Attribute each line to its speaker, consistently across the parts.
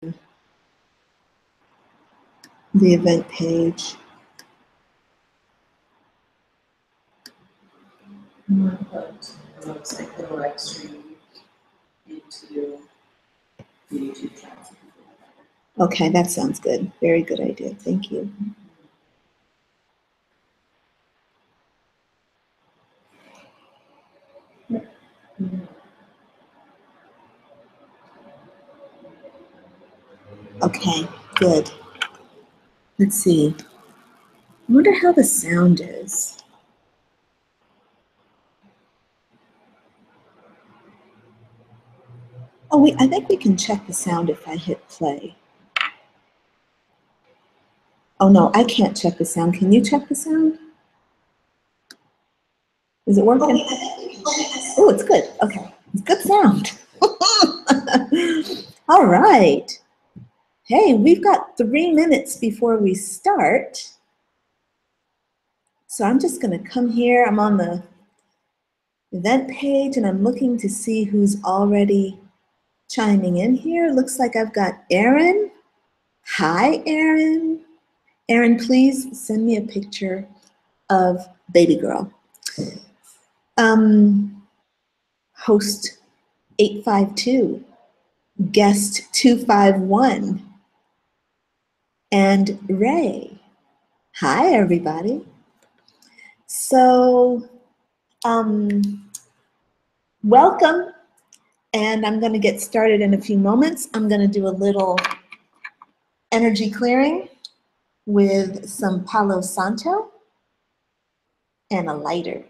Speaker 1: the event page.
Speaker 2: I'm going to put the website for the live stream into the YouTube channel.
Speaker 1: Okay, that sounds good. Very good idea. Thank you. Okay, good. Let's see. I wonder how the sound is. Oh, wait, I think we can check the sound if I hit play. Oh, no, I can't check the sound. Can you check the sound? Is it working? Oh, it's good. Okay, it's good sound. All right. Hey, we've got 3 minutes before we start. So I'm just going to come here. I'm on the event page, and I'm looking to see who's already chiming in here. Looks like I've got Erin. Hi, Erin. Erin, please send me a picture of baby girl. Host 852, guest 251, and Ray. Hi, everybody. So, welcome, and I'm going to get started in a few moments. I'm going to do a little energy clearing with some Palo Santo and a lighter.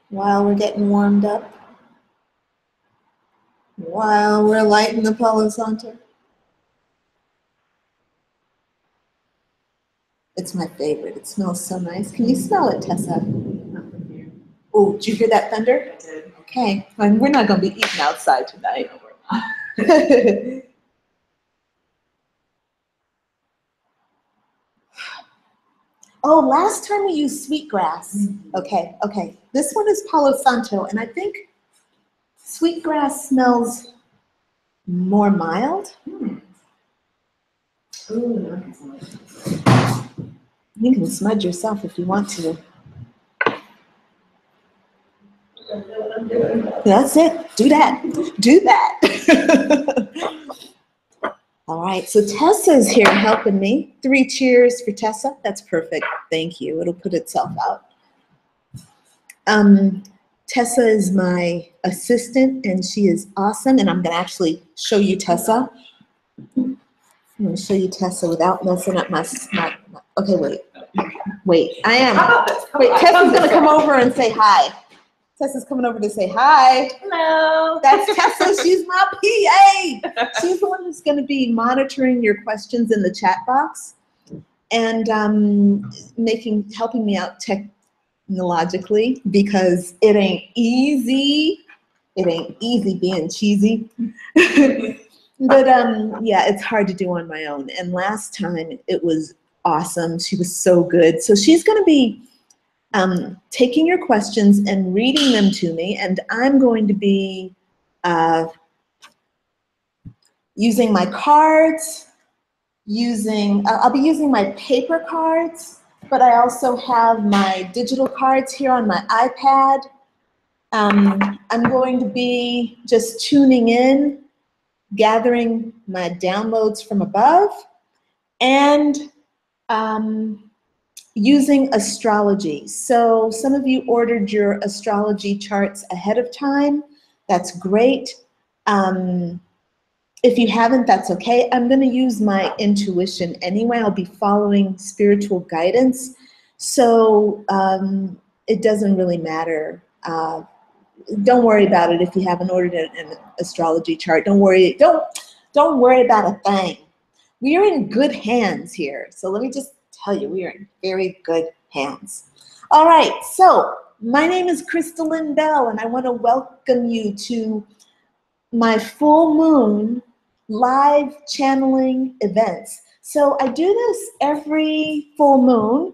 Speaker 1: While we're getting warmed up, while we're lighting the Palo Santo. It's my favorite. It smells so nice. Can you smell it, Tessa? Oh, did you hear that thunder?
Speaker 2: I did.
Speaker 1: Okay, and we're not going to be eating outside tonight. Oh, last time we used sweetgrass.
Speaker 2: Mm-hmm.
Speaker 1: Okay. This one is Palo Santo, and I think sweetgrass smells more mild.
Speaker 2: Ooh,
Speaker 1: You can smudge yourself if you want to. That's it. Do that. Do that. All right, so Tessa's here helping me. 3 cheers for Tessa. That's perfect. Thank you. It'll put itself out. Tessa is my assistant, and she is awesome. And I'm going to actually show you Tessa. I'm going to show you Tessa without messing up my okay, wait. I am. Wait, Tessa's going to come over and say hi. Tessa's coming over to say hi.
Speaker 2: hello.
Speaker 1: That's Tessa. She's my PA. She's the one who's going to be monitoring your questions in the chat box and helping me out technologically, because it ain't easy. It ain't easy being cheesy. But yeah, it's hard to do on my own. And last time it was awesome. She was so good. So she's going to be taking your questions and reading them to me, and I'm going to be using my cards, I'll be using my paper cards, but I also have my digital cards here on my iPad. I'm going to be just tuning in, gathering my downloads from above, and using astrology. So some of you ordered your astrology charts ahead of time. That's great. If you haven't, that's okay. I'm going to use my intuition anyway. I'll be following spiritual guidance. So it doesn't really matter. Don't worry about it if you haven't ordered an astrology chart. Don't worry. Don't worry about a thing. We are in good hands here. So let me just tell you, we are in very good hands. All right, so my name is Crystalline Bell, and I want to welcome you to my full moon live channeling events. So I do this every full moon.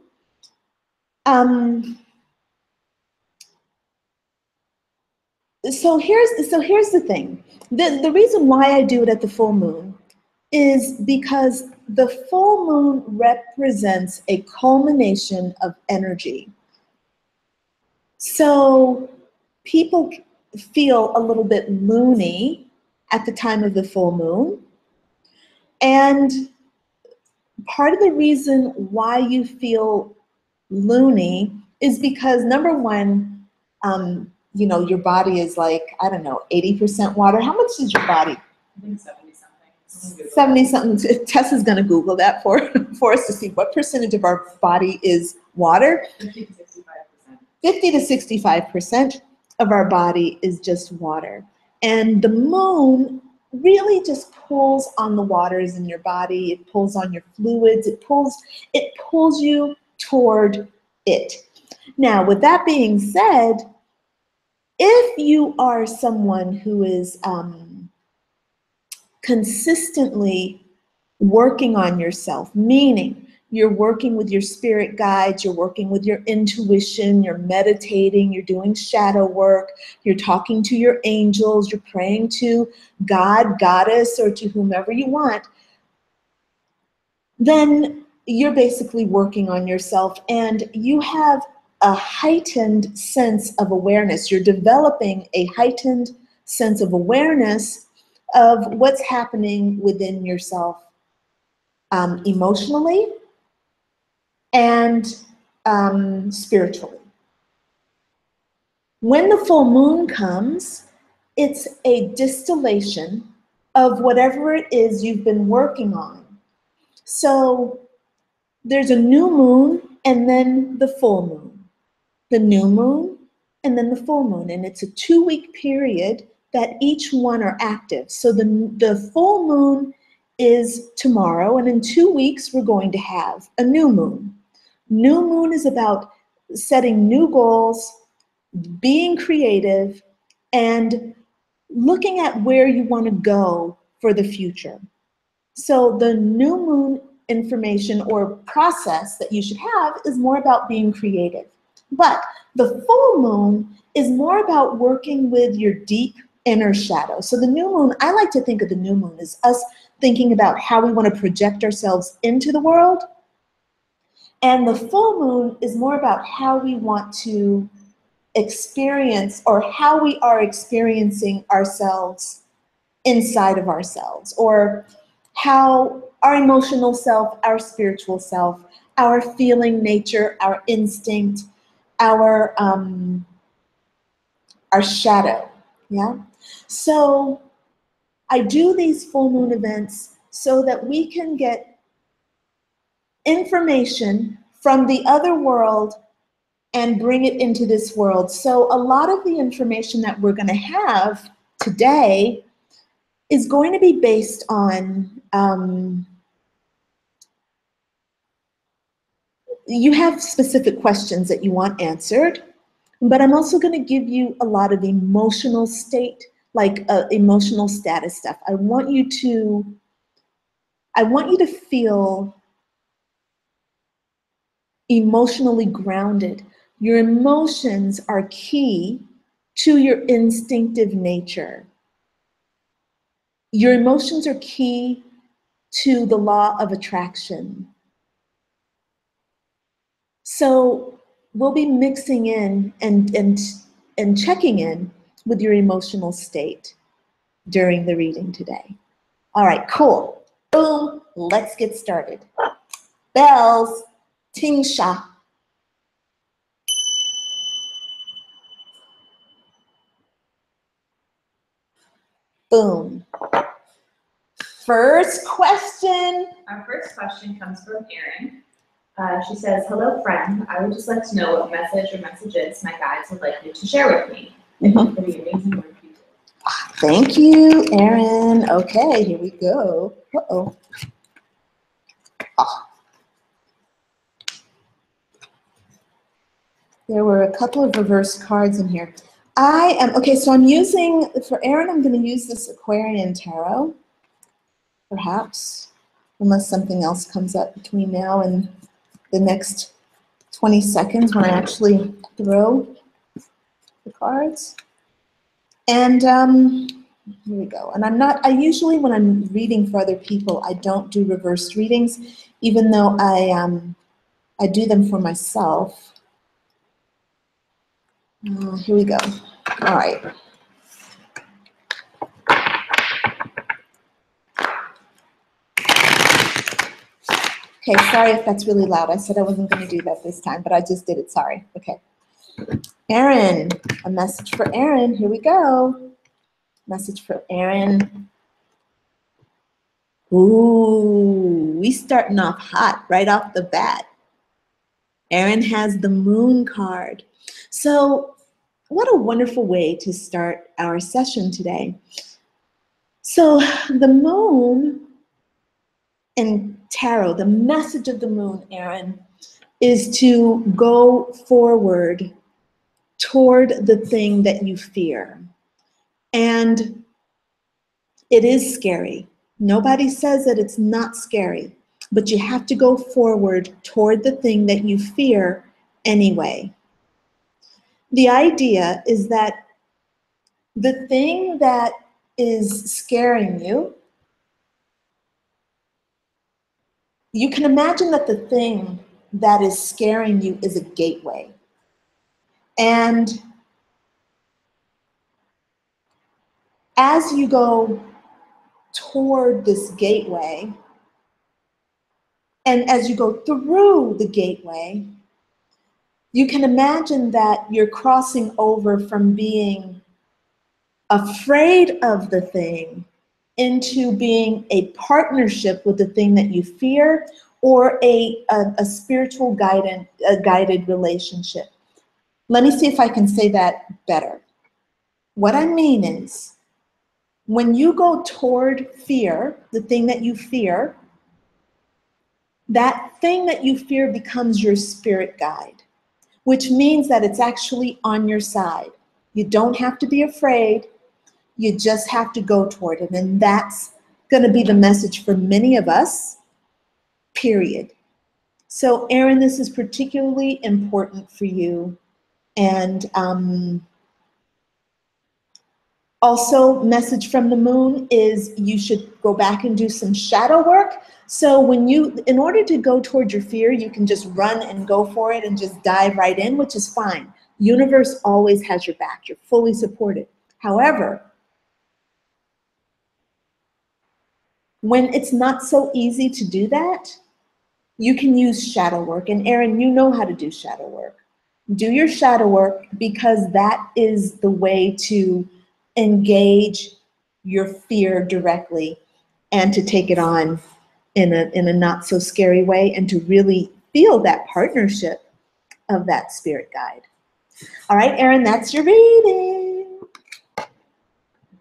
Speaker 1: So here's the thing. The reason why I do it at the full moon is because the full moon represents a culmination of energy. So people feel a little bit loony at the time of the full moon. And part of the reason why you feel loony is because, number one, you know, your body is like, I don't know, 80% water. How much is your body?
Speaker 2: I think 70-something.
Speaker 1: 70-something. Tessa's going to Google that for us to see what percentage of our body is water.
Speaker 2: 50 to 65%.
Speaker 1: 50 to 65% of our body is just water. And the moon really just pulls on the waters in your body. It pulls on your fluids. It pulls you toward it. Now, with that being said, if you are someone who is consistently working on yourself, meaning you're working with your spirit guides, you're working with your intuition, you're meditating, you're doing shadow work, you're talking to your angels, you're praying to God, Goddess, or to whomever you want, then you're basically working on yourself and you have a heightened sense of awareness. You're developing a heightened sense of awareness of what's happening within yourself emotionally and spiritually. When the full moon comes, it's a distillation of whatever it is you've been working on. So there's a new moon and then the full moon. The new moon and then the full moon. And it's a 2-week period that each one are active. So the full moon is tomorrow, and in 2 weeks we're going to have a new moon. New moon is about setting new goals, being creative, and looking at where you want to go for the future. So the new moon information or process that you should have is more about being creative. But the full moon is more about working with your deep inner shadow. So the new moon, I like to think of the new moon as us thinking about how we want to project ourselves into the world. And the full moon is more about how we want to experience or how we are experiencing ourselves inside of ourselves, or how our emotional self, our spiritual self, our feeling nature, our instinct, our shadow, yeah? So I do these full moon events so that we can get information from the other world and bring it into this world. So a lot of the information that we're going to have today is going to be based on, you have specific questions that you want answered, but I'm also going to give you a lot of emotional state, like emotional status stuff. I want you to feel emotionally grounded. Your emotions are key to your instinctive nature. Your emotions are key to the law of attraction. So we'll be mixing in and checking in with your emotional state during the reading today. All right, cool. Boom, let's get started. Bells, ting sha. Boom. First question.
Speaker 3: Our first question comes from Erin. She says, hello friend, I would just like to know what message or messages my guides would like you to share with me. Thank you for the amazing work you do.
Speaker 1: Thank you, Erin. Okay, here we go. Uh-oh. Ah. There were a couple of reverse cards in here. Okay, so I'm using, for Erin, I'm going to use this Aquarian Tarot, perhaps, unless something else comes up between now and the next 20 seconds when I actually throw the cards. And here we go. And I usually, when I'm reading for other people, I don't do reversed readings, even though I do them for myself. Here we go. All right. Okay, sorry if that's really loud. I said I wasn't going to do that this time, but I just did it. Sorry. Okay. Erin, a message for Erin. Here we go. Message for Erin. Ooh, we starting off hot right off the bat. Erin has the moon card. So what a wonderful way to start our session today. So the moon in tarot, the message of the moon, Erin, is to go forward toward the thing that you fear. And it is scary. Nobody says that it's not scary, but you have to go forward toward the thing that you fear anyway. The idea is that the thing that is scaring you, you can imagine that the thing that is scaring you is a gateway. And as you go toward this gateway, and as you go through the gateway, you can imagine that you're crossing over from being afraid of the thing into being a partnership with the thing that you fear, or a spiritual guided relationship. Let me see if I can say that better. What I mean is, when you go toward fear, the thing that you fear, that thing that you fear becomes your spirit guide, which means that it's actually on your side. You don't have to be afraid. You just have to go toward it. And that's going to be the message for many of us, period. So, Erin, this is particularly important for you. And also, message from the moon is you should go back and do some shadow work. So in order to go toward your fear, you can just run and go for it and just dive right in, which is fine. Universe always has your back. You're fully supported. However, when it's not so easy to do that, you can use shadow work. And Erin, you know how to do shadow work. Do your shadow work, because that is the way to engage your fear directly and to take it on in a not so scary way, and to really feel that partnership of that spirit guide. All right, Erin, that's your reading.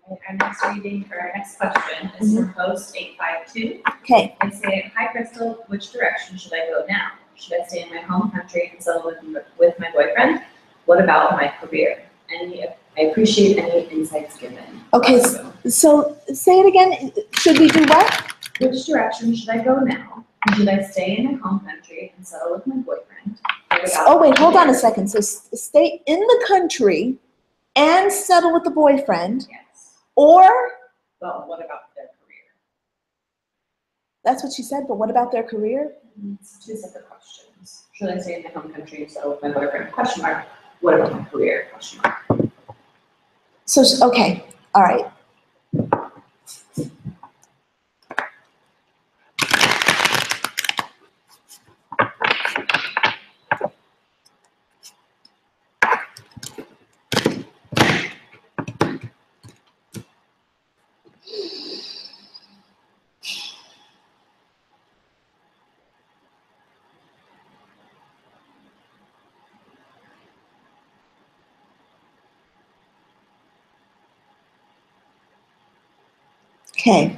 Speaker 3: Our next reading, or our next question is from host 852.
Speaker 1: Okay.
Speaker 3: They say, hi Crystal, which direction should I go now? Should I stay in my home country and settle with my boyfriend? What about my career? I appreciate any insights given.
Speaker 1: Okay, so say it again. Should we do what?
Speaker 3: Which direction should I go now? Should I stay in my home country and settle with my boyfriend?
Speaker 1: Oh wait, hold on a second. So stay in the country and settle with the boyfriend.
Speaker 3: Yes.
Speaker 1: Or?
Speaker 3: Well, what about their career?
Speaker 1: That's what she said, but what about their career?
Speaker 3: It's two separate questions. Should I stay in my home country and settle with my boyfriend? Question mark. What about my career? Question mark.
Speaker 1: So, okay, all right. Okay.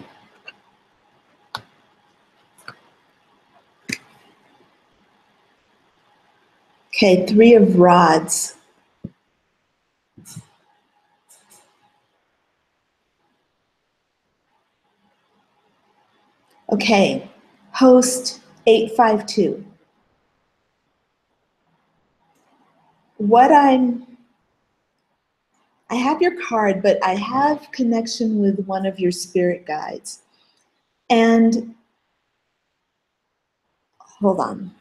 Speaker 1: Okay, 3 of rods. Okay, host 852. What I'm I have your card, but I have connection with one of your spirit guides. And hold on.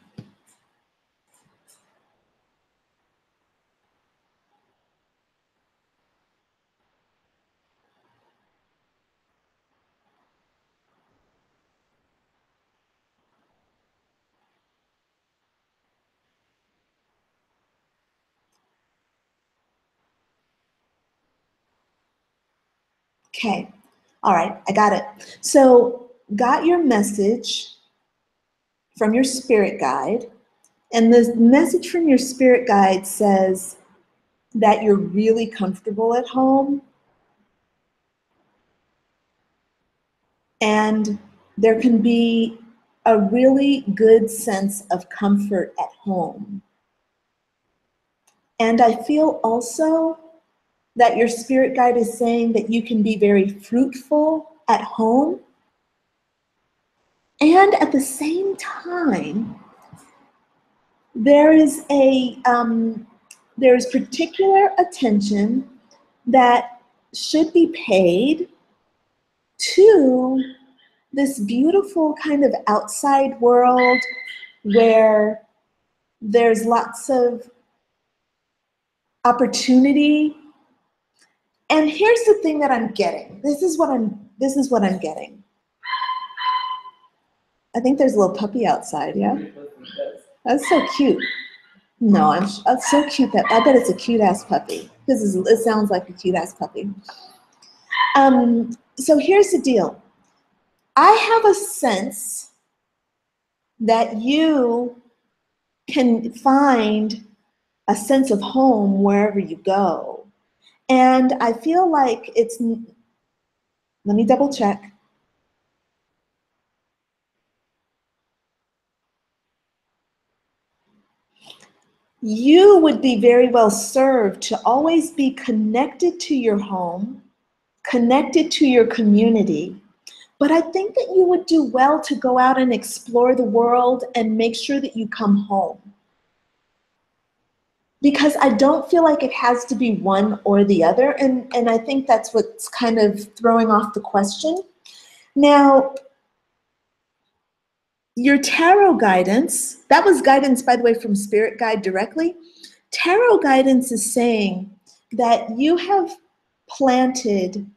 Speaker 1: Okay, all right, I got it. So, got your message from your spirit guide, and the message from your spirit guide says that you're really comfortable at home, and there can be a really good sense of comfort at home. And I feel also that your spirit guide is saying that you can be very fruitful at home. And at the same time, there is particular attention that should be paid to this beautiful kind of outside world where there's lots of opportunity. And here's the thing that I'm getting. This is what I'm getting. I think there's a little puppy outside, yeah? That's so cute. No, that's so cute. That I bet it's a cute-ass puppy. It sounds like a cute-ass puppy. So here's the deal. I have a sense that you can find a sense of home wherever you go. And I feel like let me double check. You would be very well served to always be connected to your home, connected to your community. But I think that you would do well to go out and explore the world and make sure that you come home. Because I don't feel like it has to be one or the other, and I think that's what's kind of throwing off the question. Now, your tarot guidance, that was guidance, by the way, from Spirit Guide directly. Tarot guidance is saying that you have planted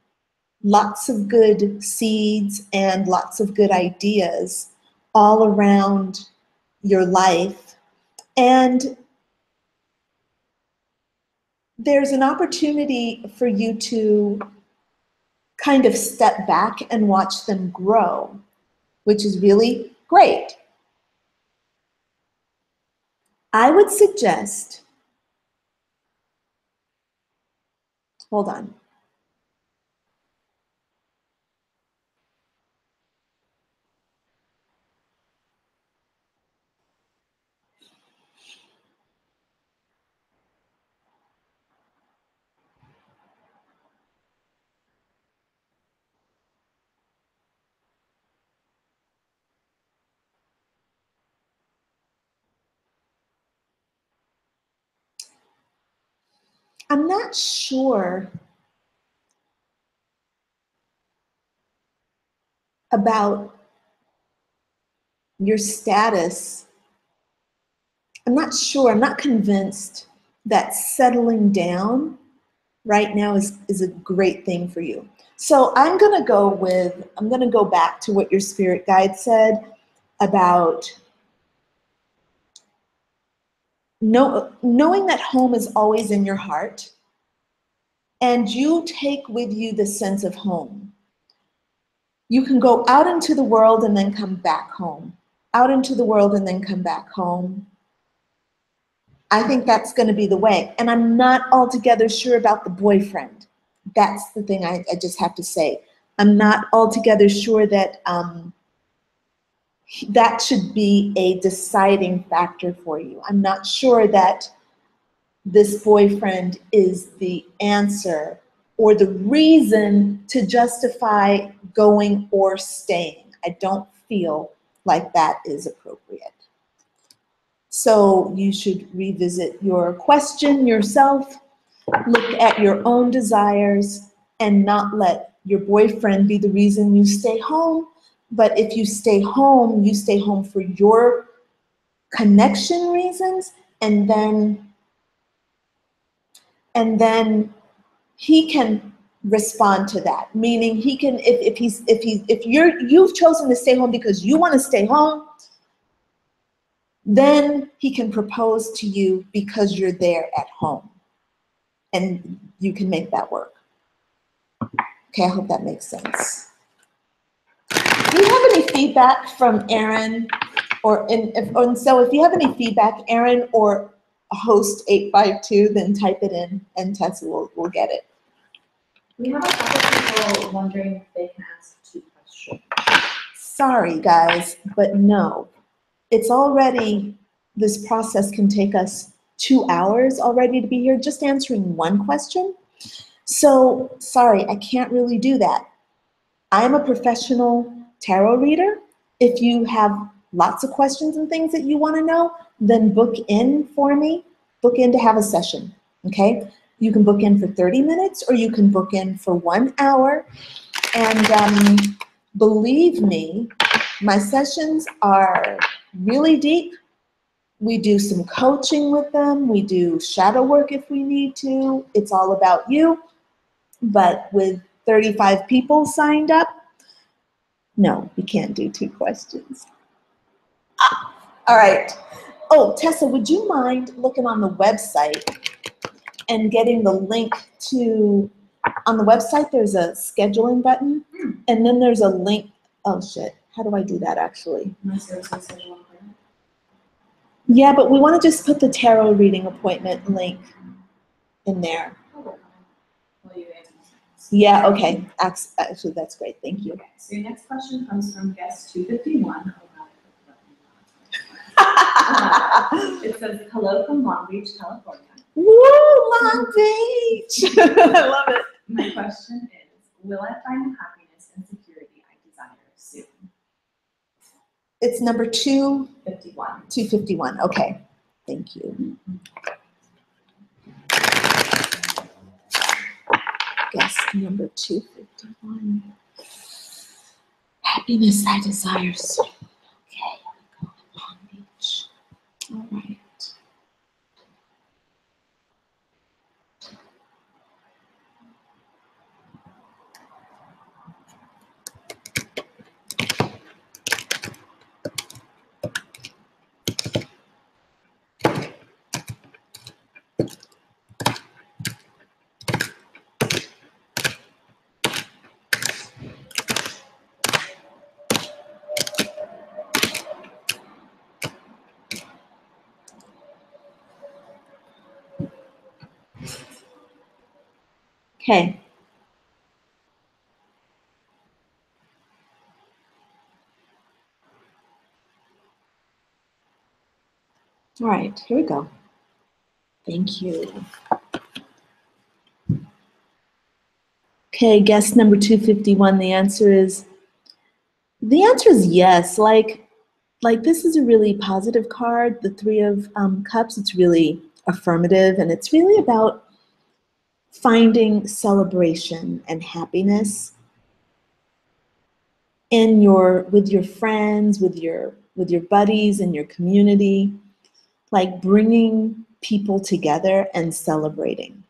Speaker 1: lots of good seeds and lots of good ideas all around your life. And there's an opportunity for you to kind of step back and watch them grow, which is really great. I would suggest, hold on. I'm not sure about your status. I'm not sure, I'm not convinced that settling down right now is a great thing for you. So I'm gonna go back to what your spirit guide said about knowing that home is always in your heart, and you take with you the sense of home. You can go out into the world and then come back home. Out into the world and then come back home. I think that's going to be the way. And I'm not altogether sure about the boyfriend. That's the thing I just have to say. I'm not altogether sure that that should be a deciding factor for you. I'm not sure that this boyfriend is the answer or the reason to justify going or staying. I don't feel like that is appropriate. So you should revisit your question yourself Look at your own desires and not let your boyfriend be the reason you stay home. But if you stay home for your connection reasons, and then he can respond to that. Meaning he can, if you've chosen to stay home because you want to stay home, then he can propose to you because you're there at home. And you can make that work. Okay, I hope that makes sense. Do you have any feedback from Aaron? So if you have any feedback, Aaron or host 852, then type it in and Tessa will get it.
Speaker 3: We have a couple people wondering if they can ask 2 questions.
Speaker 1: Sorry guys, but no. It's already, this process can take us 2 hours already to be here just answering 1 question. So sorry, I can't really do that. I'm a professional tarot reader. If you have lots of questions and things that you want to know, then book in for me. Book in to have a session, okay? You can book in for 30 minutes or you can book in for 1 hour. And believe me, my sessions are really deep. We do some coaching with them. We do shadow work if we need to. It's all about you. But with 35 people signed up, no, we can't do 2 questions. All right. Oh, Tessa, would you mind looking on the website and getting the link to, on the website there's a scheduling button, and then there's a link. Oh shit, how do I do that actually? Yeah, but we want to just put the tarot reading appointment link in there. Yeah, okay. Actually, that's great. Thank you.
Speaker 3: Okay, so your next question comes from guest 251. It says, hello from Long Beach, California.
Speaker 1: Woo, Long Beach! I love it.
Speaker 3: My question is, will I find the happiness and security I desire soon?
Speaker 1: It's number
Speaker 3: 51.
Speaker 1: 251. Okay. Thank you. Guess number 251. Happiness I desire soon. Okay, here we go. Long Beach. All right. Okay. All right, here we go. Thank you. Okay, guess number 251, the answer is yes. Like this is a really positive card, the 3 of Cups. It's really affirmative, and it's really about finding celebration and happiness in with your friends, with your buddies in your community, like bringing people together and celebrating.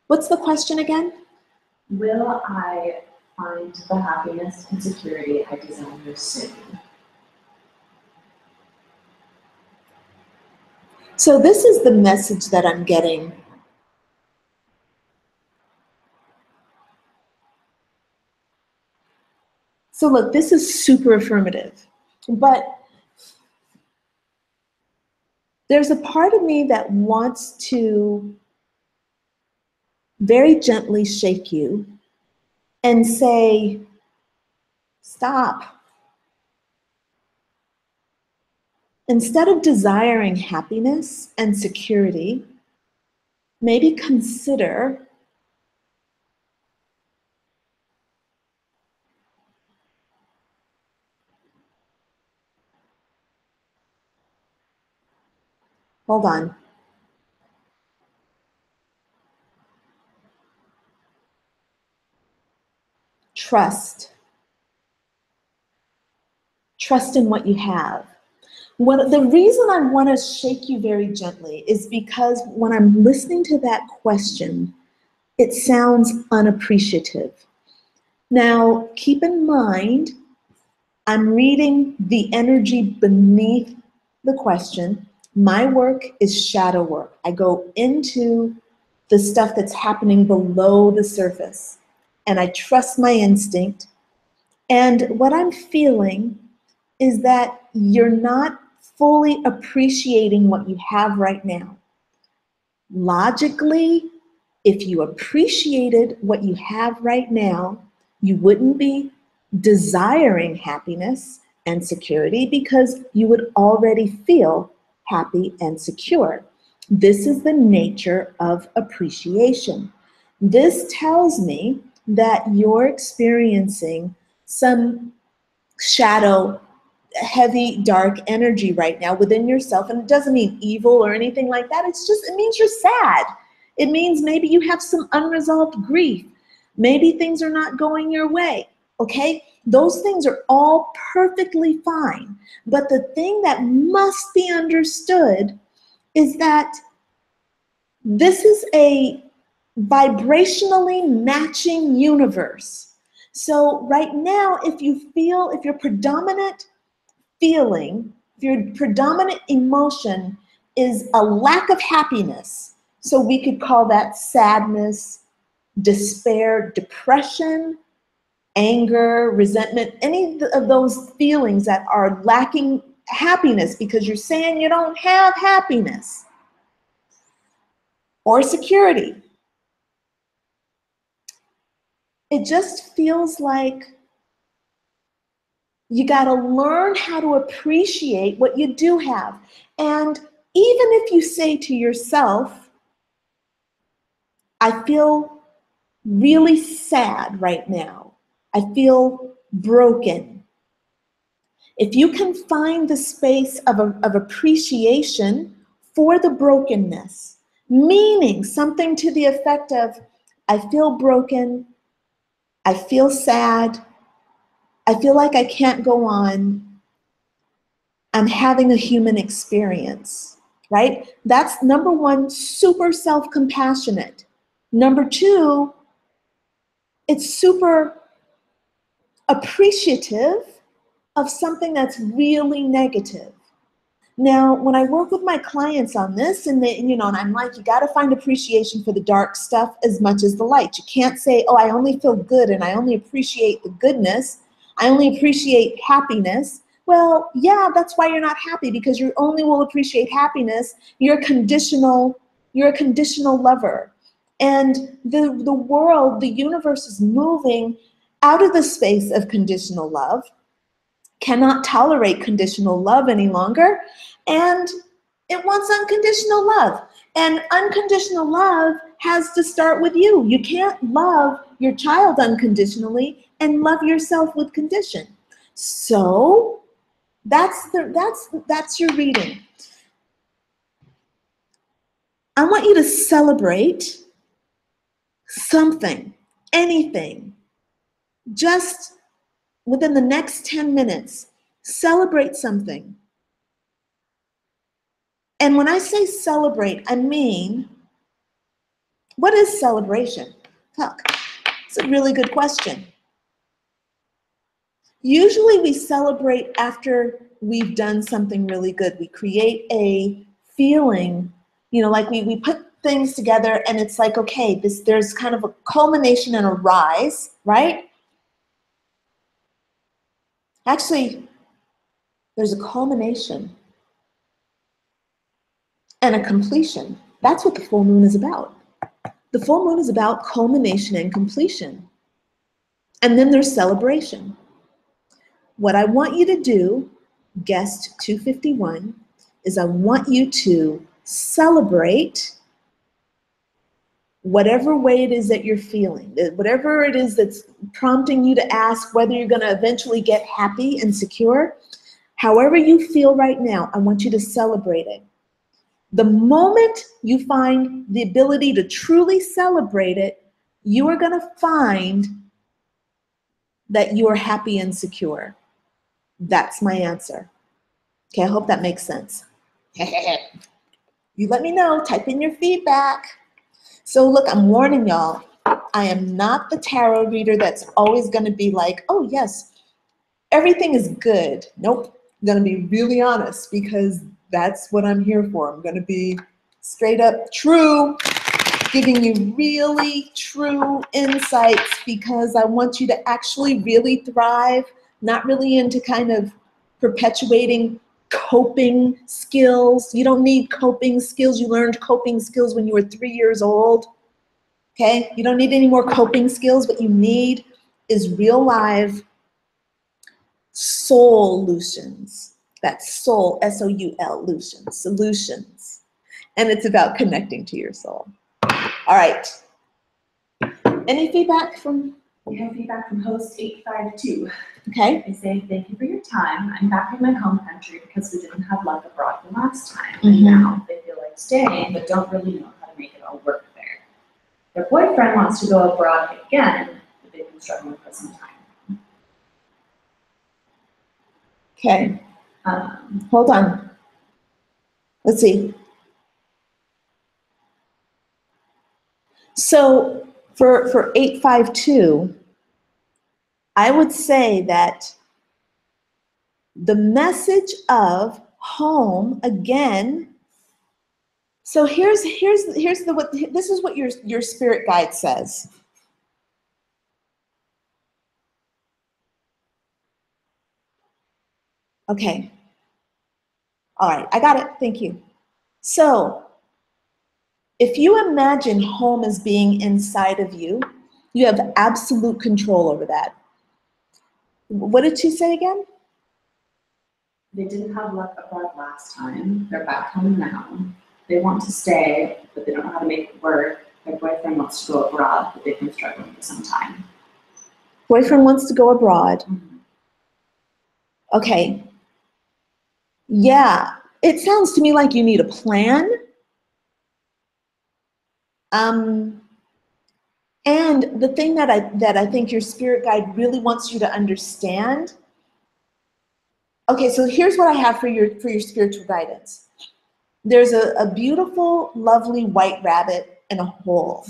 Speaker 1: What's the question again?
Speaker 3: Will I find the happiness and security I desire soon?
Speaker 1: So this is the message that I'm getting. So look, this is super affirmative, but there's a part of me that wants to very gently shake you and say, stop. Instead of desiring happiness and security, maybe consider hold on. trust. Trust in what you have. The reason I want to shake you very gently is because when I'm listening to that question, it sounds unappreciative. Now, keep in mind, I'm reading the energy beneath the question. My work is shadow work. I go into the stuff that's happening below the surface, and I trust my instinct. And what I'm feeling is that you're not fully appreciating what you have right now. Logically, if you appreciated what you have right now, you wouldn't be desiring happiness and security because you would already feel happy and secure. This is the nature of appreciation. This tells me that you're experiencing some shadow, heavy, dark energy right now within yourself. And it doesn't mean evil or anything like that. It means you're sad. It means maybe you have some unresolved grief. Maybe things are not going your way, okay? Those things are all perfectly fine. But the thing that must be understood is that this is a vibrationally matching universe. So right now, if your predominant feeling, if your predominant emotion is a lack of happiness, so we could call that sadness, despair, depression, anger, resentment, any of those feelings that are lacking happiness because you're saying you don't have happiness or security. It just feels like you got to learn how to appreciate what you do have. And even if you say to yourself, I feel really sad right now. I feel broken. If you can find the space of appreciation for the brokenness, meaning something to the effect of, I feel broken, I feel sad, I feel like I can't go on, I'm having a human experience, right? That's number one, super self-compassionate. Number two, it's super appreciative of something that's really negative. Now, when I work with my clients on this, and I'm like, you got to find appreciation for the dark stuff as much as the light. You can't say, oh, I only feel good and I only appreciate the goodness. I only appreciate happiness. Well, yeah, that's why you're not happy, because you only will appreciate happiness. You're a conditional lover. And the world, the universe is moving out of the space of conditional love, cannot tolerate conditional love any longer, and it wants unconditional love. And unconditional love has to start with you. You can't love your child unconditionally and love yourself with condition. So that's your reading. I want you to celebrate something, anything, just within the next 10 minutes. Celebrate something. And when I say celebrate, I mean, what is celebration? Fuck, it's a really good question. Usually we celebrate after we've done something really good. We create a feeling, like we put things together and it's like, okay, there's kind of a culmination and a rise, right? Actually, there's a culmination and a completion. That's what the full moon is about. The full moon is about culmination and completion. And then there's celebration. What I want you to do, guest 251, is I want you to celebrate whatever way it is that you're feeling, whatever it is that's prompting you to ask whether you're going to eventually get happy and secure. However you feel right now, I want you to celebrate it. The moment you find the ability to truly celebrate it, you are going to find that you are happy and secure. That's my answer. Okay, I hope that makes sense. You let me know, type in your feedback. So look, I'm warning y'all, I am not the tarot reader that's always gonna be like, oh yes, everything is good. Nope, I'm gonna be really honest because that's what I'm here for. I'm gonna be straight up true, giving you really true insights because I want you to actually really thrive, not really into kind of perpetuating coping skills. You don't need coping skills. You learned coping skills when you were 3 years old. Okay? You don't need any more coping skills. What you need is real live solutions. That's soul, S-O-U-L, solutions. And it's about connecting to your soul. All right. Any feedback from?
Speaker 3: We have feedback from host 852.
Speaker 1: Okay.
Speaker 3: They say, thank you for your time. I'm back in my home country because we didn't have luck abroad the last time. And now they feel like staying, but don't really know how to make it all work there. Their boyfriend wants to go abroad again, but they've been struggling for some time.
Speaker 1: Okay. Hold on. Let's see. So for 852, I would say that the message of home again. So here's this is what your spirit guide says. Okay. All right, I got it. Thank you. So if you imagine home as being inside of you, you have absolute control over that. What did she say again?
Speaker 3: They didn't have luck abroad last time. They're back home now. They want to stay, but they don't know how to make it work. Their boyfriend wants to go abroad, but they've been struggling for some time.
Speaker 1: Boyfriend wants to go abroad. Okay. Yeah, it sounds to me like you need a plan. And the thing that I think your spirit guide really wants you to understand. Okay, so here's what I have for your spiritual guidance. There's a beautiful, lovely white rabbit in a hole.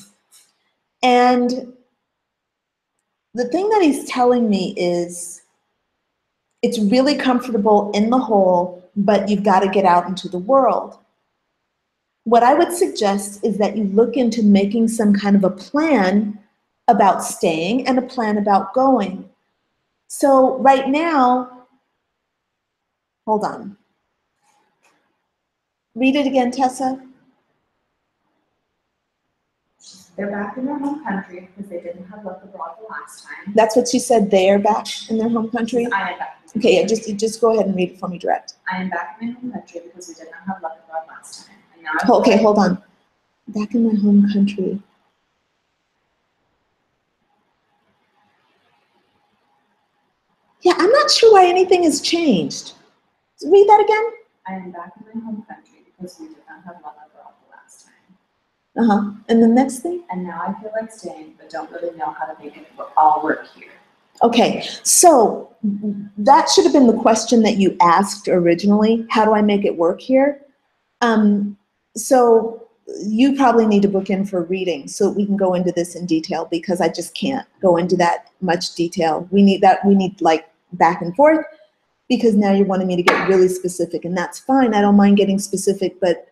Speaker 1: And the thing that he's telling me is it's really comfortable in the hole, but you've got to get out into the world. What I would suggest is that you look into making some kind of a plan about staying and a plan about going. So right now, hold on. Read it again, Tessa.
Speaker 3: They're back in their home country because they didn't have luck abroad the last time.
Speaker 1: That's what she said, they are back in their home country?
Speaker 3: I am back.
Speaker 1: Okay, yeah, just go ahead and read it for me direct.
Speaker 3: I am back in my home country because we did not have luck abroad last time. And now
Speaker 1: Okay, hold on. Back in my home country. Yeah, I'm not sure why anything has changed. Read that again.
Speaker 3: I am back in my home country because we did not have luck abroad the last time.
Speaker 1: And the next thing?
Speaker 3: And now I feel like staying, but don't really know how to make it all work here.
Speaker 1: Okay, so that should have been the question that you asked originally. How do I make it work here? So you probably need to book in for a reading so we can go into this in detail because I just can't go into that much detail. We need like back and forth because now you're wanting me to get really specific, and that's fine. I don't mind getting specific, but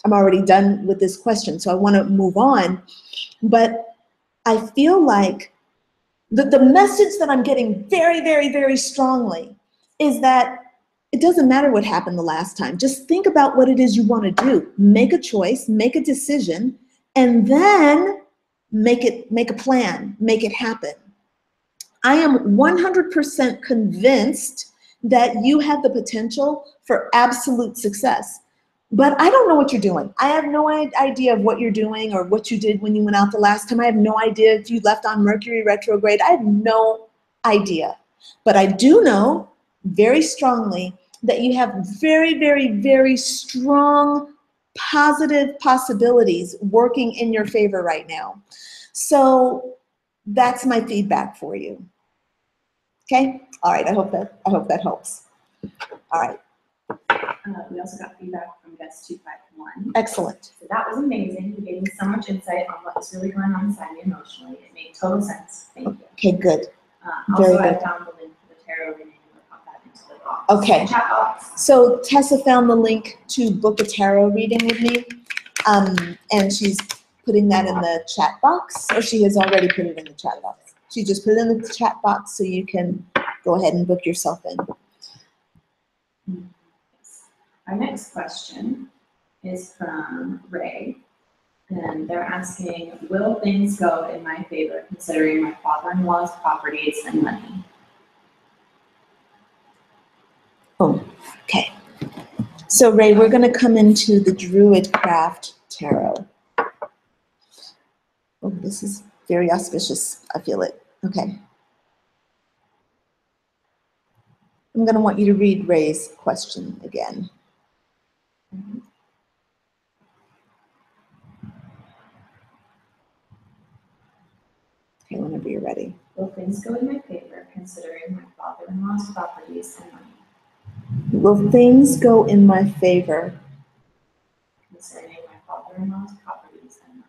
Speaker 1: I'm already done with this question, so I want to move on. But I feel like the message that I'm getting very, very, very strongly is that it doesn't matter what happened the last time. Just think about what it is you want to do. Make a choice, make a decision, and then make a plan, make it happen. I am 100% convinced that you have the potential for absolute success. But I don't know what you're doing. I have no idea of what you're doing or what you did when you went out the last time. I have no idea if you left on Mercury retrograde. I have no idea. But I do know very strongly that you have very, very, very strong positive possibilities working in your favor right now. So that's my feedback for you. Okay? All right, I hope that helps. All right,
Speaker 3: We also got feedback from guest 251.
Speaker 1: excellent.
Speaker 3: So that was amazing. You gave me so much insight on what's really going on inside me emotionally. It made total sense. Thank you.
Speaker 1: Okay, good.
Speaker 3: Also,
Speaker 1: Very
Speaker 3: I
Speaker 1: good.
Speaker 3: found the link for the tarot reading and we'll pop that into the box.
Speaker 1: Okay.
Speaker 3: Chat box.
Speaker 1: So Tessa found the link to book a tarot reading with me, and she's putting that in the chat box, or she has already put it in the chat box. She just put it in the chat box so you can go ahead and book yourself in.
Speaker 3: Our next question is from Ray, and they're asking, will things go in my favor considering my father-in-law's properties and money?
Speaker 1: Oh, okay. So Ray, we're going to come into the Druid Craft Tarot. Oh, this is very auspicious. I feel it. Okay. I'm going to want you to read Ray's question again. Okay, whenever you're ready.
Speaker 3: Will things go in my favor considering my father-in-law's properties and money?
Speaker 1: Will things go in my favor
Speaker 3: Concerning my father-in-law's properties and money.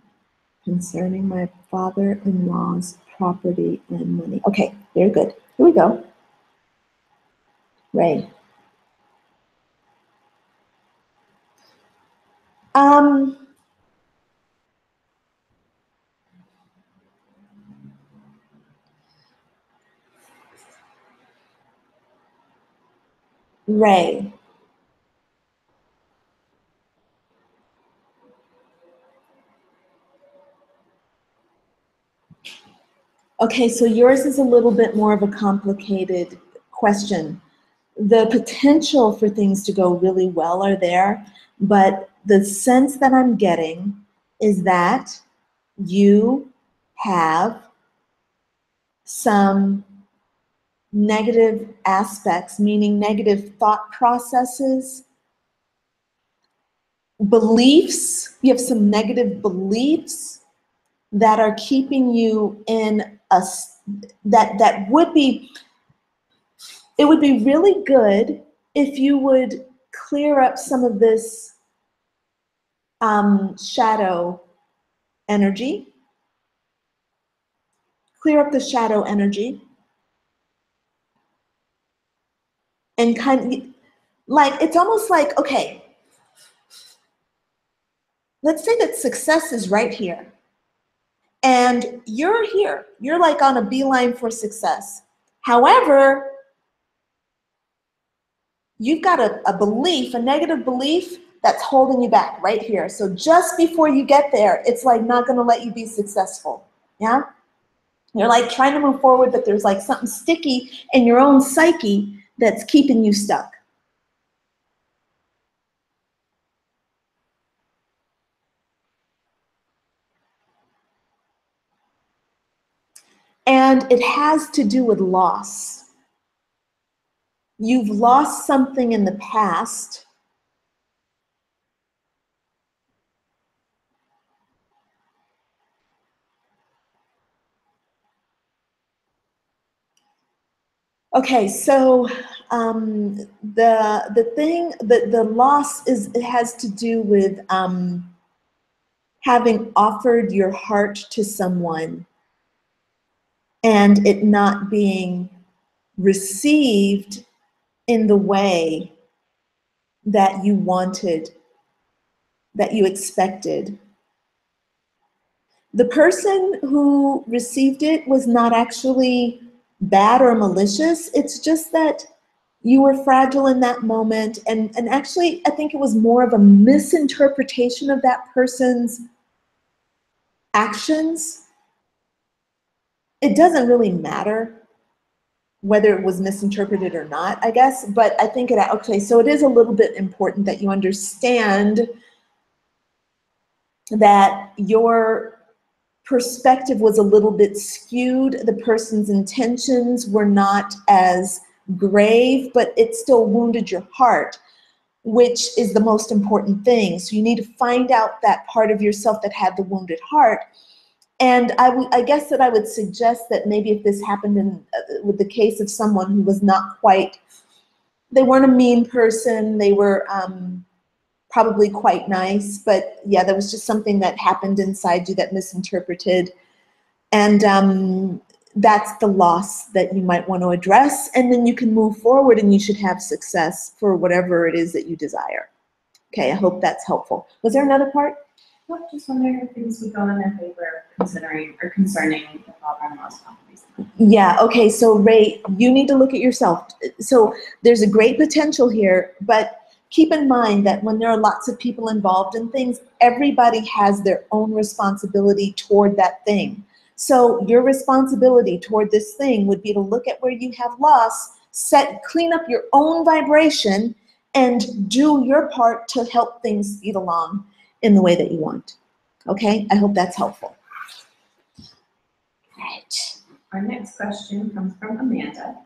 Speaker 1: concerning my father-in-law's property and money? Okay, very good. Here we go. Ray. Ray. Okay, so yours is a little bit more of a complicated question. The potential for things to go really well are there, but the sense that I'm getting is that you have some negative aspects, meaning negative thought processes, beliefs. You have some negative beliefs that are keeping you in that would be, it would be really good if you would clear up some of this shadow energy. Clear up the shadow energy. And kind of, like, it's almost like, okay, let's say that success is right here. And you're here. You're like on a beeline for success. However, you've got a belief, a negative belief that's holding you back right here. So just before you get there, it's like not going to let you be successful. Yeah? You're like trying to move forward, but there's like something sticky in your own psyche that's keeping you stuck. And it has to do with loss. You've lost something in the past. Okay, so the loss is, it has to do with having offered your heart to someone and it not being received in the way that you wanted, that you expected. The person who received it was not actually bad or malicious. It's just that you were fragile in that moment. And actually, I think it was more of a misinterpretation of that person's actions. It doesn't really matter whether it was misinterpreted or not, I guess. But I think okay, so it is a little bit important that you understand that your perspective was a little bit skewed. The person's intentions were not as grave, but it still wounded your heart, which is the most important thing. So you need to find out that part of yourself that had the wounded heart And I guess that I would suggest that maybe if this happened with the case of someone who was not quite, they weren't a mean person, they were probably quite nice, but yeah, there was just something that happened inside you that misinterpreted. And that's the loss that you might want to address, and then you can move forward and you should have success for whatever it is that you desire. Okay, I hope that's helpful. Was there another part?
Speaker 3: Well, just wondering if things would go in their favor considering or concerning the father-in-law's properties.
Speaker 1: Yeah, okay, so Ray, you need to look at yourself. So there's a great potential here, but keep in mind that when there are lots of people involved in things, everybody has their own responsibility toward that thing. So your responsibility toward this thing would be to look at where you have loss, clean up your own vibration, and do your part to help things speed along in the way that you want. Okay, I hope that's helpful. Right.
Speaker 3: Our next question comes from Amanda.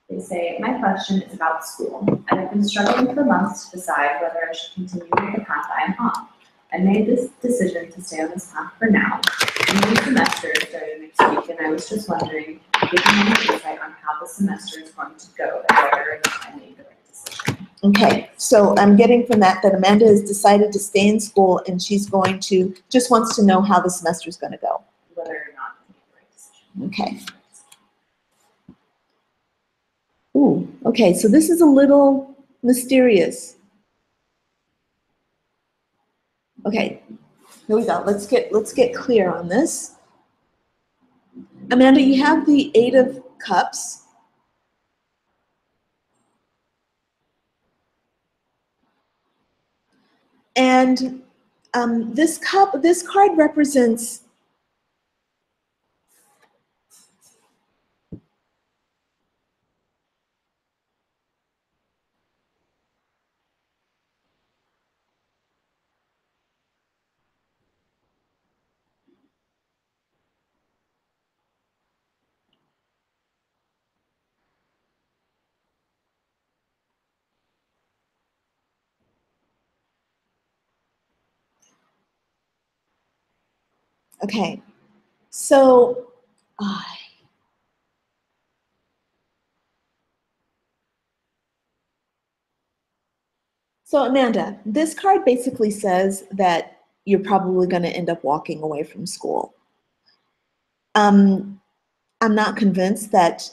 Speaker 3: They say, my question is about school. I have been struggling for months to decide whether I should continue with the path I am on. I made this decision to stay on this path for now. The new semester is starting next week, and I was just wondering, give me any insight on how the semester is going to go and whether or not I made the right decision.
Speaker 1: Okay, so I'm getting from that Amanda has decided to stay in school, and she's going to, just wants to know how the semester is going to go.
Speaker 3: Whether or not I made the right decision.
Speaker 1: Okay. Ooh, okay, so this is a little mysterious. Okay, here we go. Let's get clear on this. Amanda, you have the 8 of Cups. And this card represents okay, so Amanda, this card basically says that you're probably going to end up walking away from school. I'm not convinced that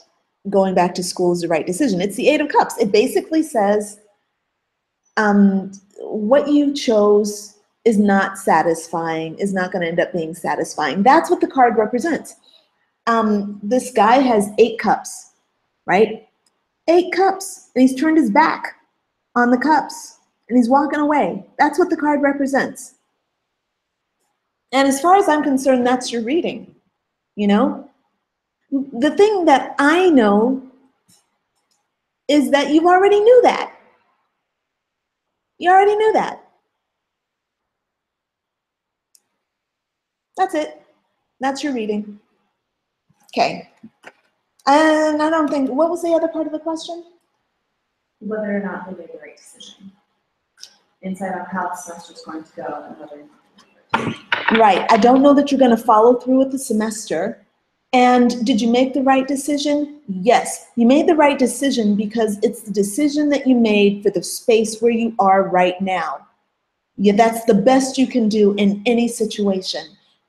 Speaker 1: going back to school is the right decision. It's the 8 of Cups. It basically says what you chose is not satisfying, is not going to end up being satisfying. That's what the card represents. This guy has 8 cups, right? 8 cups, and he's turned his back on the cups, and he's walking away. That's what the card represents. And as far as I'm concerned, that's your reading, you know? The thing that I know is that you already knew that. You already knew that. That's it. That's your reading. Okay. And I don't think, what was the other part of the question?
Speaker 3: Whether or not they made the right decision. Insight on how the semester is going to go and whether or not they made the right decision.
Speaker 1: Right. I don't know that you're going to follow through with the semester. And did you make the right decision? Yes. You made the right decision because it's the decision that you made for the space where you are right now. Yeah, that's the best you can do in any situation.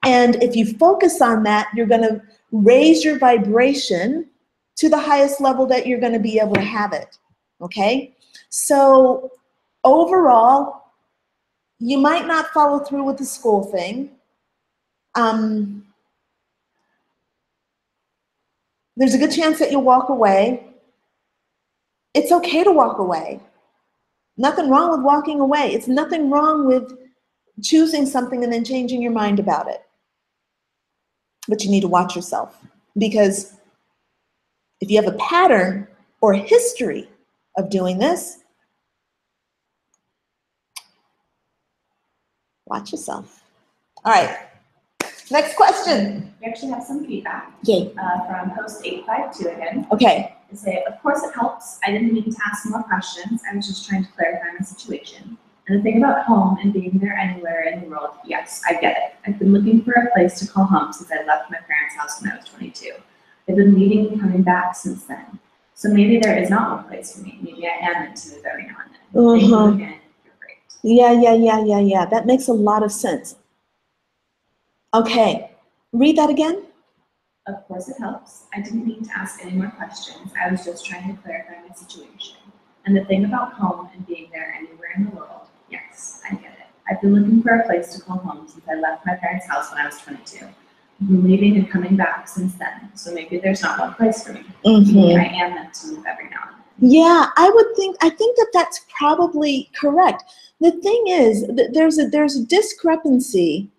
Speaker 1: And if you focus on that, you're going to raise your vibration to the highest level that you're going to be able to have it. Okay? So overall, you might not follow through with the school thing. There's a good chance that you'll walk away. It's okay to walk away. Nothing wrong with walking away. It's nothing wrong with choosing something and then changing your mind about it. But you need to watch yourself, because if you have a pattern or a history of doing this, watch yourself. All right, next question.
Speaker 3: We actually have some feedback.
Speaker 1: Yay.
Speaker 3: From host 852 again.
Speaker 1: Okay.
Speaker 3: They say, of course it helps. I didn't mean to ask more questions. I was just trying to clarify my situation. And the thing about home and being there anywhere in the world, yes, I get it. I've been looking for a place to call home since I left my parents' house when I was 22. I've been leaving and coming back since then. So maybe there is not one place for me. Maybe I am meant to move every now and then. Thank you again. You're great.
Speaker 1: Yeah. That makes a lot of sense. Okay, read that again.
Speaker 3: Of course it helps. I didn't mean to ask any more questions. I was just trying to clarify my situation. And the thing about home and being there anywhere in the world, yes, I get it. I've been looking for a place to call home since I left my parents' house when I was 22. I've been leaving and coming back since then. So maybe there's not one place for me. Maybe I am meant to move every now and then.
Speaker 1: Yeah, I think that that's probably correct. The thing is, there's a discrepancy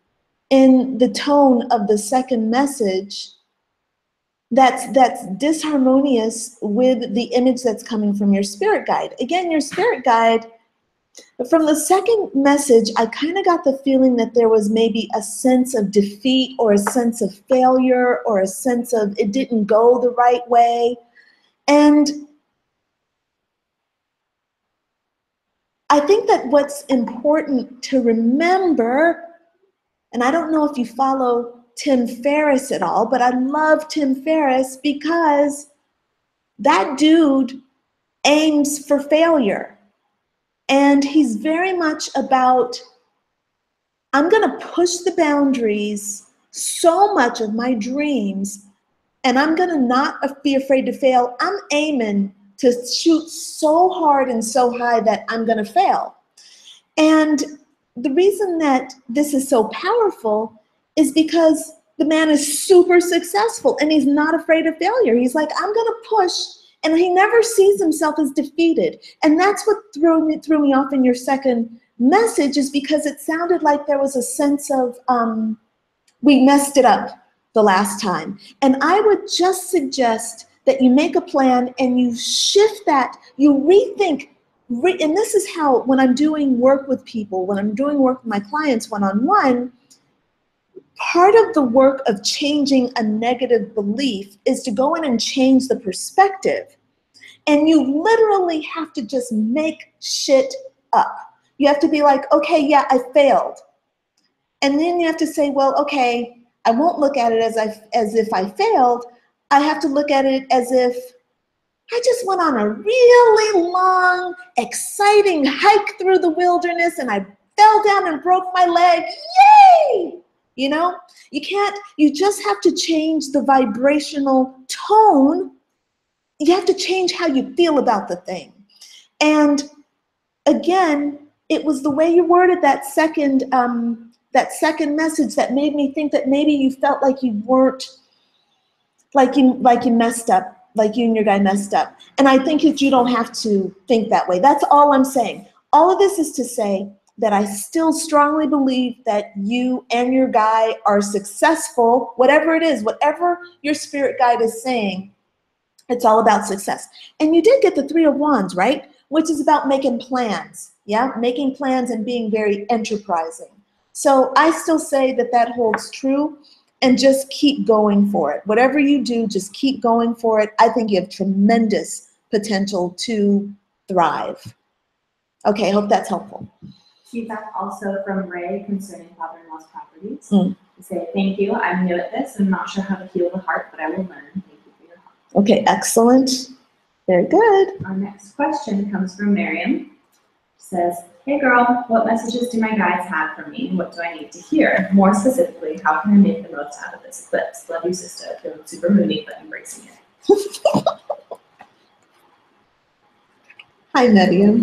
Speaker 1: in the tone of the second message that's disharmonious with the image that's coming from your spirit guide. Again, your spirit guide, from the second message, I kind of got the feeling that there was maybe a sense of defeat or a sense of failure or a sense of it didn't go the right way. And I think that what's important to remember, and I don't know if you follow Tim Ferriss at all, but I love Tim Ferriss because that dude aims for failure. And he's very much about, I'm going to push the boundaries so much of my dreams, and I'm going to not be afraid to fail. I'm aiming to shoot so hard and so high that I'm going to fail. And the reason that this is so powerful is because the man is super successful and he's not afraid of failure. He's like, I'm going to push, and he never sees himself as defeated. And that's what threw me off in your second message, is because it sounded like there was a sense of, we messed it up the last time. And I would just suggest that you make a plan and you shift that, you rethink. And this is how, when I'm doing work with people, when I'm doing work with my clients one-on-one, part of the work of changing a negative belief is to go in and change the perspective. And you literally have to just make shit up. You have to be like, okay, yeah, I failed. And then you have to say, well, okay, I won't look at it as if I failed. I have to look at it as if I just went on a really long, exciting hike through the wilderness and I fell down and broke my leg. Yay! You know, you just have to change the vibrational tone. You have to change how you feel about the thing. And again, it was the way you worded that second message that made me think that maybe you felt like you weren't, like you messed up. Like you and your guy messed up. And I think that you don't have to think that way. That's all I'm saying. All of this is to say that I still strongly believe that you and your guy are successful, whatever it is, whatever your spirit guide is saying, it's all about success. And you did get the 3 of Wands, right? Which is about making plans, yeah? Making plans and being very enterprising. So I still say that that holds true. And just keep going for it. Whatever you do, just keep going for it. I think you have tremendous potential to thrive. Okay, I hope that's helpful.
Speaker 3: Feedback also from Ray concerning father-in-law's properties. To say, thank you, I'm new at this. I'm not sure how to heal the heart, but I will learn. Thank you for your help.
Speaker 1: Okay, excellent. Very good.
Speaker 3: Our next question comes from Miriam. She says, hey girl, what messages do my guides have for me? What do I need to hear? More specifically, how can I make the most out of this eclipse? Love you, sister. Feeling super moody, but embracing it.
Speaker 1: Hi, Medium.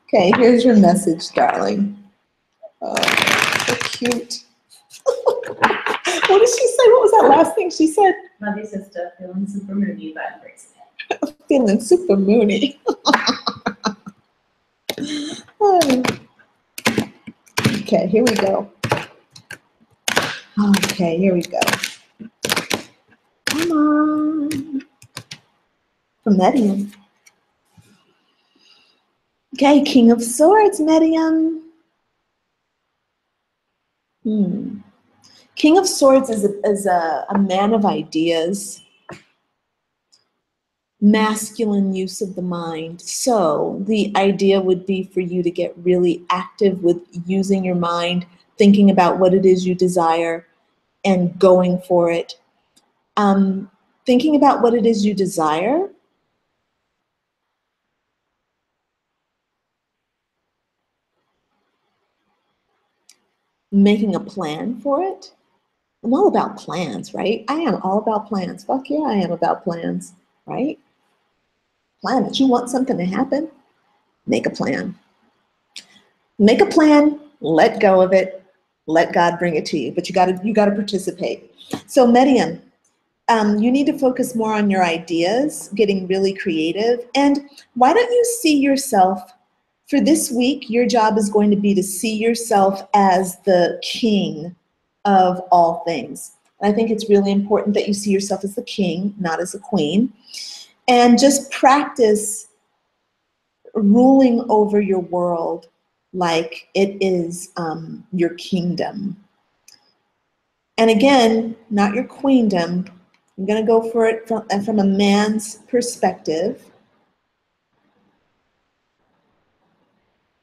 Speaker 1: Okay, here's your message, darling. Oh, so cute. What did she say? What was that last thing she said?
Speaker 3: Love you, sister. Feeling super moody, but embracing it.
Speaker 1: Feeling super moody. Okay, here we go. Okay, here we go. Come on. From Medium. Okay, King of Swords, Medium. King of Swords is a man of ideas. masculine use of the mind. So the idea would be for you to get really active with using your mind, thinking about what it is you desire and going for it. Thinking about what it is you desire making a plan for it. I'm all about plans, right? I am all about plans. Fuck yeah, I am about plans, right? Plan it. You want something to happen? Make a plan. Make a plan, let go of it, let God bring it to you. But you gotta participate. So medium, you need to focus more on your ideas, getting really creative. And why don't you see yourself, for this week, your job is going to be to see yourself as the king of all things. And I think it's really important that you see yourself as the king, not as a queen. And just practice ruling over your world like it is your kingdom. And again, not your queendom. I'm going to go for it from a man's perspective.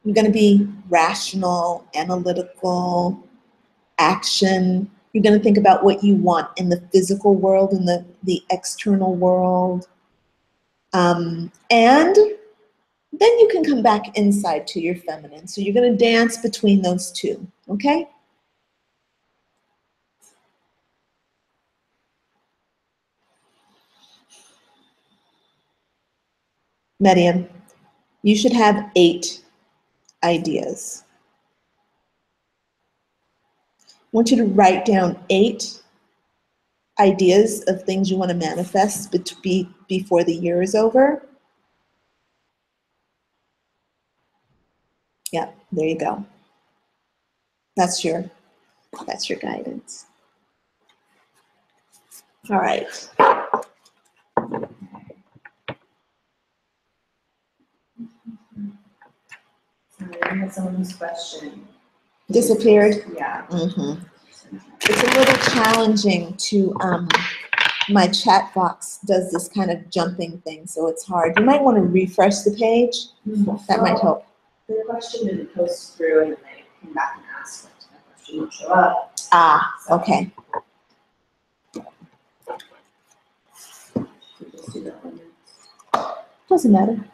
Speaker 1: You're going to be rational, analytical, action. You're going to think about what you want in the physical world, in the external world. And then you can come back inside to your feminine. So you're going to dance between those two, okay? Medium, you should have 8 ideas. I want you to write down 8 ideas of things you want to manifest before the year is over. Yeah, there you go. That's your guidance. All right.
Speaker 3: I had someone's question.
Speaker 1: Disappeared?
Speaker 3: Yeah.
Speaker 1: Mm-hmm. It's a little challenging to, my chat box does this kind of jumping thing, so it's hard. You might want to refresh the page. That might help.
Speaker 3: The question didn't post through and then they came back and asked it. The question didn't show up.
Speaker 1: Ah, okay.
Speaker 3: Should we just do that one next?
Speaker 1: Doesn't matter.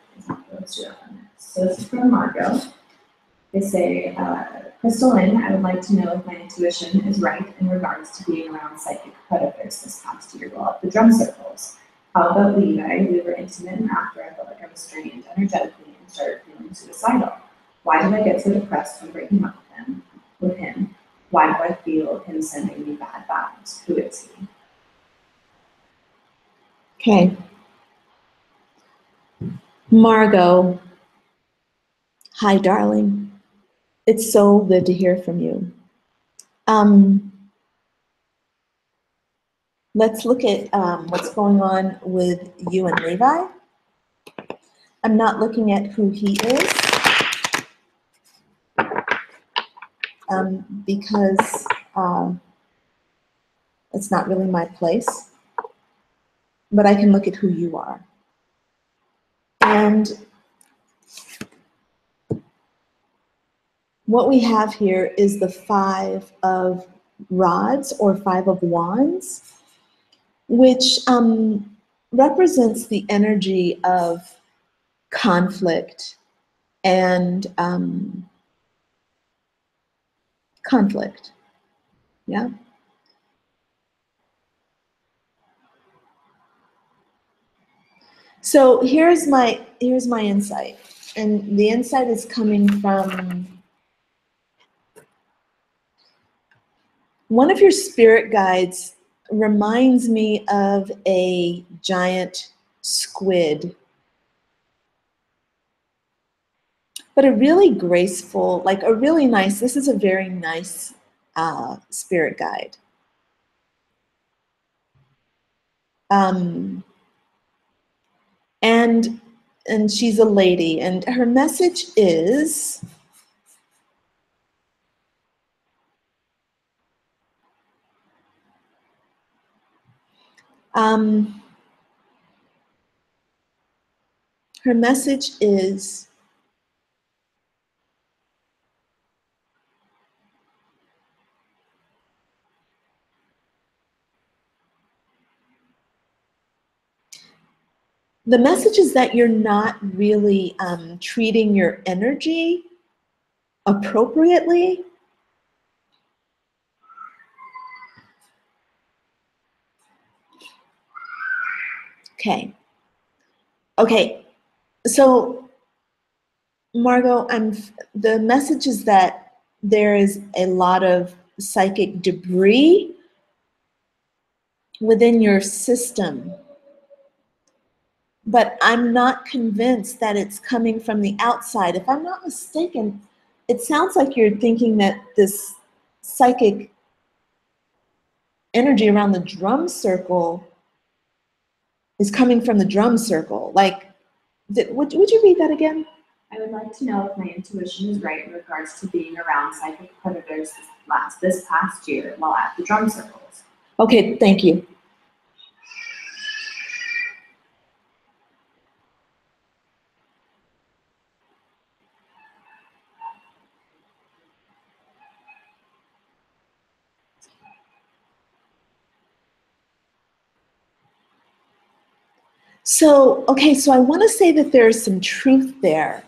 Speaker 3: Let's do that one next. So this is from Margot. They say, Crystal Lynn, I would like to know if my intuition is right in regards to being around psychic predators this past year while at the drum circles. How about Levi? We were intimate, and after I felt like I was strained energetically and started feeling suicidal. Why did I get so depressed when breaking up with him? Why do I feel him sending me bad vibes? Who is he?
Speaker 1: Okay. Margot. Hi, darling. It's so good to hear from you. Let's look at what's going on with you and Levi. I'm not looking at who he is because it's not really my place, but I can look at who you are. And what we have here is the 5 of rods or 5 of wands, which represents the energy of conflict and conflict, yeah? So here's my insight, and the insight is coming from one of your spirit guides. Reminds me of a giant squid, but a really graceful, like a really nice, this is a very nice spirit guide. And she's a lady, and her message is, Her message is, the message is that you're not really treating your energy appropriately. Okay, so Margot, the message is that there is a lot of psychic debris within your system, but I'm not convinced that it's coming from the outside. If I'm not mistaken, it sounds like you're thinking that this psychic energy around the drum circle is coming from the drum circle. Like, would you read that again?
Speaker 3: I would like to know if my intuition is right in regards to being around psychic predators this past year while at the drum circles.
Speaker 1: Okay, thank you. So, okay, so I want to say that there's some truth there.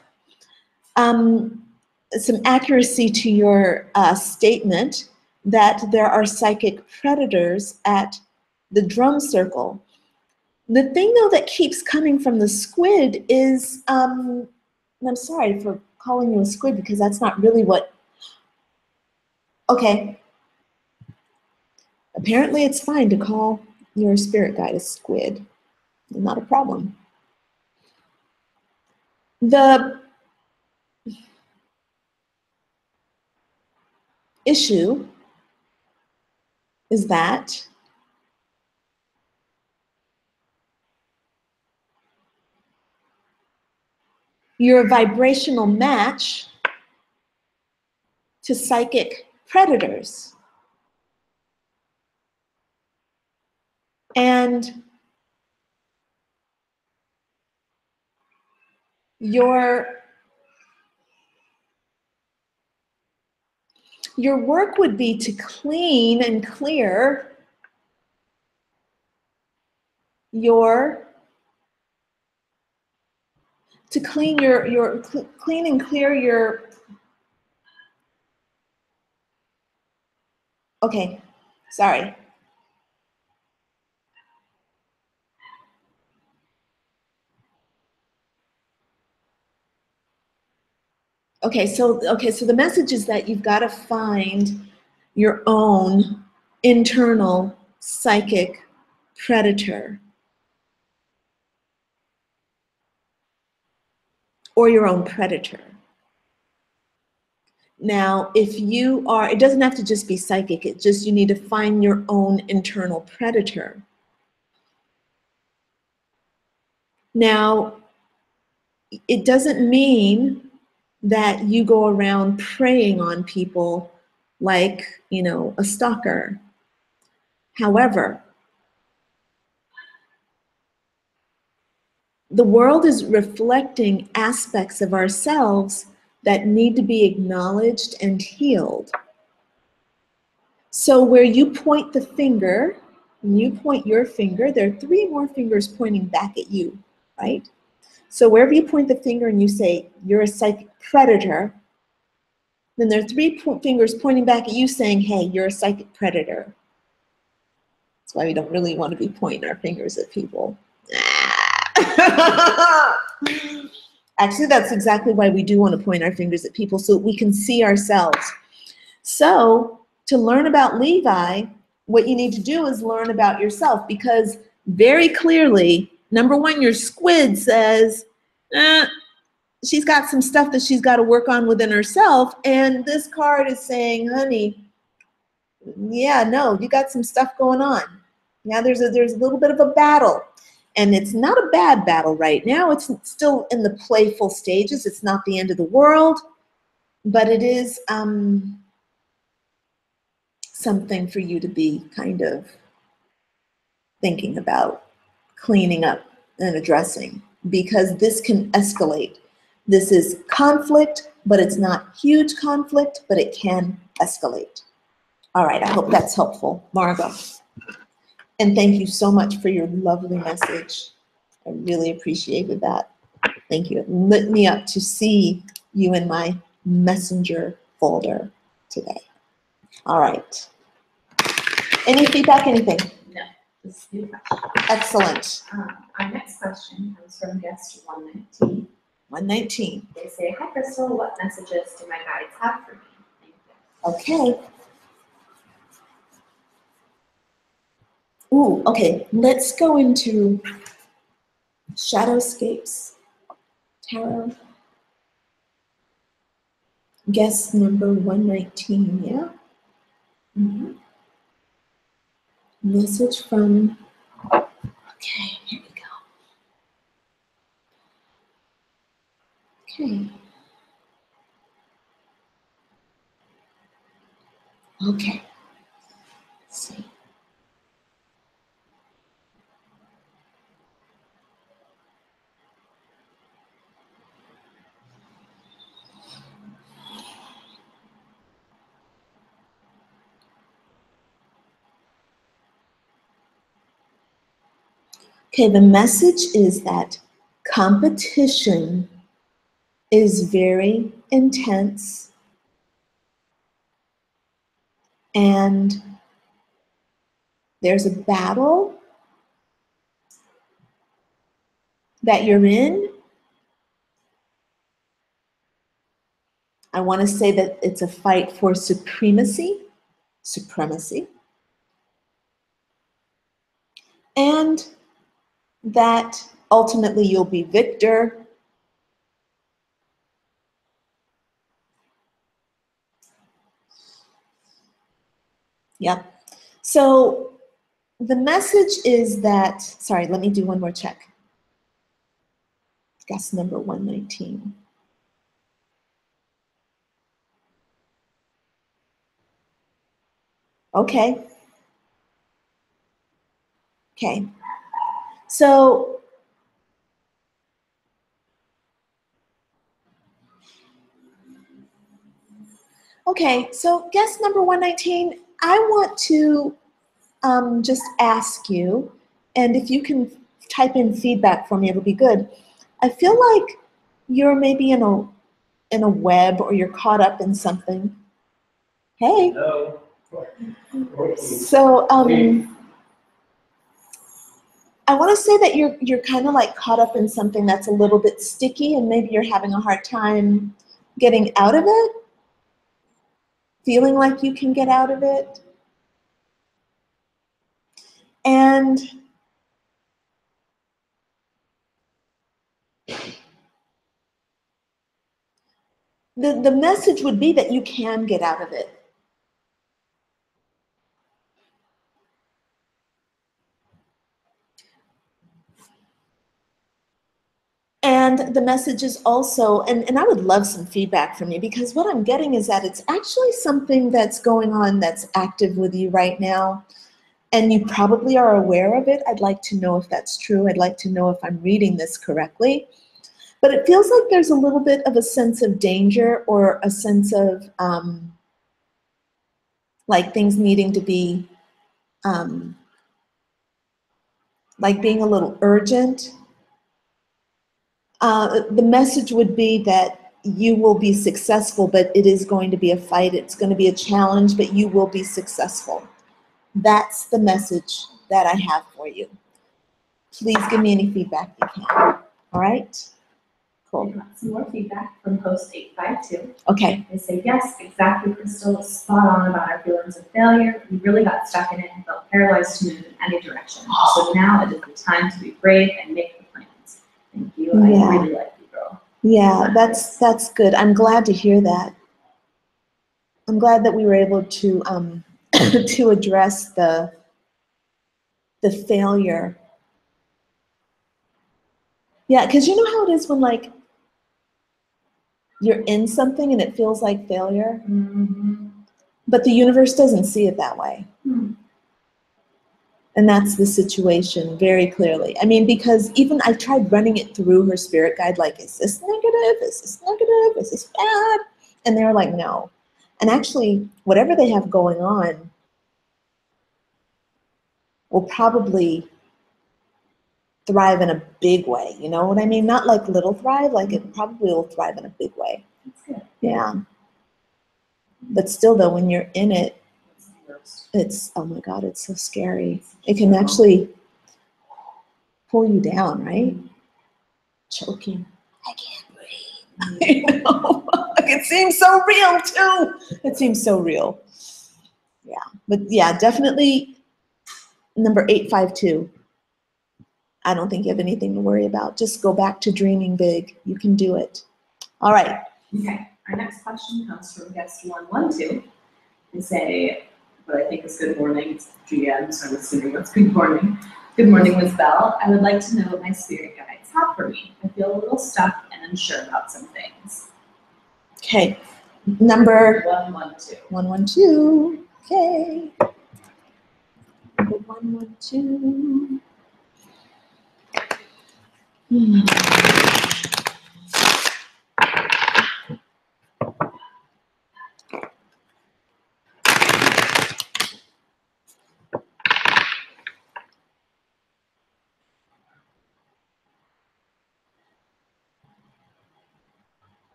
Speaker 1: Some accuracy to your statement that there are psychic predators at the drum circle. The thing, though, that keeps coming from the squid is, and I'm sorry for calling you a squid because that's not really what, okay. Apparently it's fine to call your spirit guide a squid. Not a problem. The issue is that you're a vibrational match to psychic predators. And your work would be to clean and clear clean and clear your, okay, sorry. Okay, so the message is that you've got to find your own internal psychic predator or your own predator. Now, if you are, it doesn't have to just be psychic, it just, you need to find your own internal predator. Now, it doesn't mean that you go around preying on people like, you know, a stalker. However, the world is reflecting aspects of ourselves that need to be acknowledged and healed. So where you point the finger, when you point your finger, there are 3 more fingers pointing back at you, right? So wherever you point the finger and you say, you're a psychic predator, then there are 3 fingers pointing back at you saying, hey, you're a psychic predator. That's why we don't really want to be pointing our fingers at people. Actually, that's exactly why we do want to point our fingers at people, so we can see ourselves. So to learn about Levi, what you need to do is learn about yourself, because very clearly, number 1, your squid says, she's got some stuff that she's got to work on within herself, and this card is saying, honey, yeah, no, you got some stuff going on. Yeah, there's a little bit of a battle. And it's not a bad battle right now. It's still in the playful stages. It's not the end of the world, but it is something for you to be kind of thinking about cleaning up and addressing because this can escalate. This is conflict, but it's not huge conflict, but it can escalate. All right, I hope that's helpful, Margot. And thank you so much for your lovely message. I really appreciated that. Thank you. It lit me up to see you in my messenger folder today. All right. Any feedback, anything?
Speaker 3: No, this is a new question.
Speaker 1: Excellent.
Speaker 3: Our next question comes from guest 119.
Speaker 1: 119.
Speaker 3: They say, hi Crystal, what messages do my guides have for me? Thank you.
Speaker 1: Okay. Ooh, okay. Let's go into Shadowscapes Tarot. Guest number 119, yeah?
Speaker 3: Mm-hmm.
Speaker 1: Message from, okay, here we go. Okay. Okay. Let's see. Okay, the message is that competition is very intense and there's a battle that you're in. I want to say that it's a fight for supremacy, and that ultimately you'll be victor. Yep. So the message is that, sorry, let me do one more check. Guess number 119. Okay. Okay. So okay, so guest number 119, I want to just ask you, and if you can type in feedback for me, it'll be good. I feel like you're maybe in a web or you're caught up in something. Hey.
Speaker 4: Hello.
Speaker 1: So I want to say that you're kind of like caught up in something that's a little bit sticky and maybe you're having a hard time getting out of it, feeling like you can get out of it. And the message would be that you can get out of it. And the message is also, and I would love some feedback from you because what I'm getting is that it's actually something that's going on that's active with you right now. And you probably are aware of it. I'd like to know if that's true. I'd like to know if I'm reading this correctly. But it feels like there's a little bit of a sense of danger or a sense of like things needing to be, like being a little urgent. The message would be that you will be successful, but it is going to be a fight. It's going to be a challenge, but you will be successful. That's the message that I have for you. Please give me any feedback you can. All right? Cool.
Speaker 3: We've got some more feedback from host 852.
Speaker 1: Okay.
Speaker 3: They say, yes, exactly, Crystal, spot on about our feelings of failure. We really got stuck in it and felt paralyzed to move in any direction. So now it is the time to be brave and make the plans. Thank you.
Speaker 1: Yeah.
Speaker 3: I really like you, girl.
Speaker 1: Yeah, that's good. I'm glad to hear that. I'm glad that we were able to to address the failure. Yeah, because you know how it is when like you're in something and it feels like failure,
Speaker 3: Mm-hmm.
Speaker 1: but the universe doesn't see it that way.
Speaker 3: Hmm.
Speaker 1: And that's the situation very clearly. I mean, because even I tried running it through her spirit guide, like, is this negative? Is this negative? Is this bad? And they were like, no. And actually, whatever they have going on will probably thrive in a big way. You know what I mean? Not like little thrive, like it probably will thrive in a big way.
Speaker 3: That's good.
Speaker 1: Yeah. But still, though, when you're in it,
Speaker 2: It's the worst.
Speaker 1: it's, oh my God, it's so scary. It can actually pull you down, right? Choking. I can't breathe. You know? It seems so real, too. It seems so real. Yeah. But yeah, definitely number 852. I don't think you have anything to worry about. Just go back to dreaming big. You can do it. All right.
Speaker 3: Okay, our next question comes from guest 112. They say, what I think is good morning, it's GM, so I'm assuming that's good morning. Good morning, Ms. Bell. I would like to know what my spirit guides have for me. I feel a little stuck and unsure about some things.
Speaker 1: Okay. Number
Speaker 3: 112.
Speaker 1: 112. Okay. Number 112.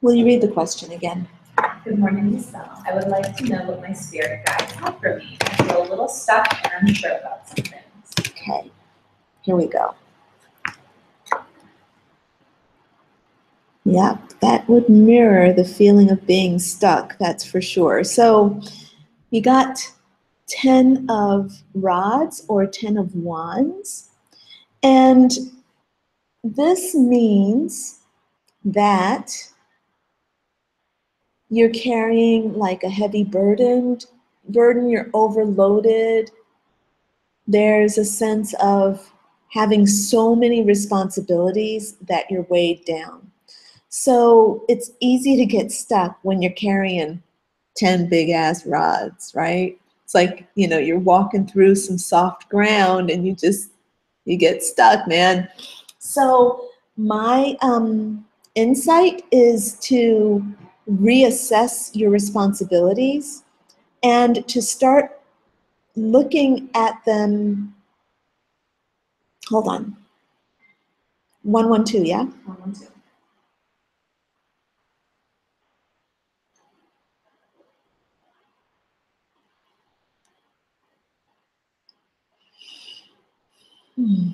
Speaker 1: Will you read the question again?
Speaker 3: Good morning, Ms. Bell. I would like to know what my spirit guides have for me. I feel a little stuck and unsure about some things.
Speaker 1: Okay. Here we go. Yeah, that would mirror the feeling of being stuck, that's for sure. So you got 10 of rods or 10 of wands. And this means that you're carrying like a heavy burden, you're overloaded. There's a sense of having so many responsibilities that you're weighed down. So it's easy to get stuck when you're carrying 10 big ass rods, right? It's like, you know, you're walking through some soft ground and you get stuck, man. So my insight is to reassess your responsibilities and to start looking at them. Hold on. 112, yeah?
Speaker 3: 112.
Speaker 1: Hmm.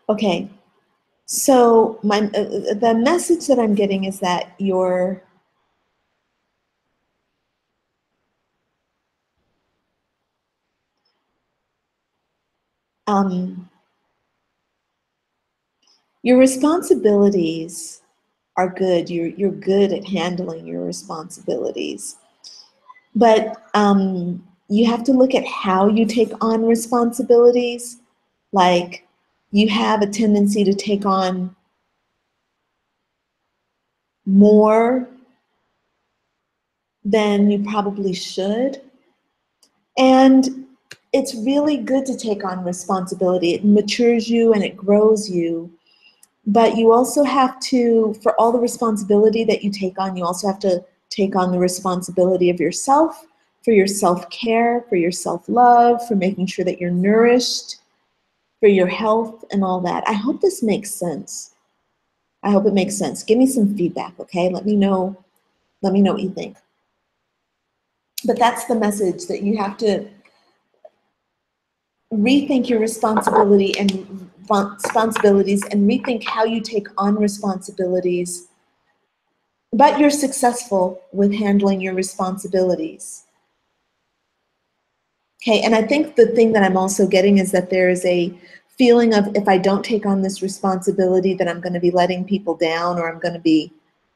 Speaker 1: Okay, so the message that I'm getting is that your responsibilities are good. You're good at handling your responsibilities, but you have to look at how you take on responsibilities. Like you have a tendency to take on more than you probably should. And it's really good to take on responsibility. It matures you and it grows you. But you also have to, for all the responsibility that you take on, you also have to take on the responsibility of yourself, for your self-care, for your self-love, for making sure that you're nourished, for your health and all that. I hope this makes sense. I hope it makes sense. Give me some feedback, okay? Let me know what you think. But that's the message, that you have to rethink your responsibilities and rethink how you take on responsibilities. But you're successful with handling your responsibilities. Okay, and I think the thing that I'm also getting is that there is a feeling of, if I don't take on this responsibility, that I'm going to be letting people down, or I'm going to be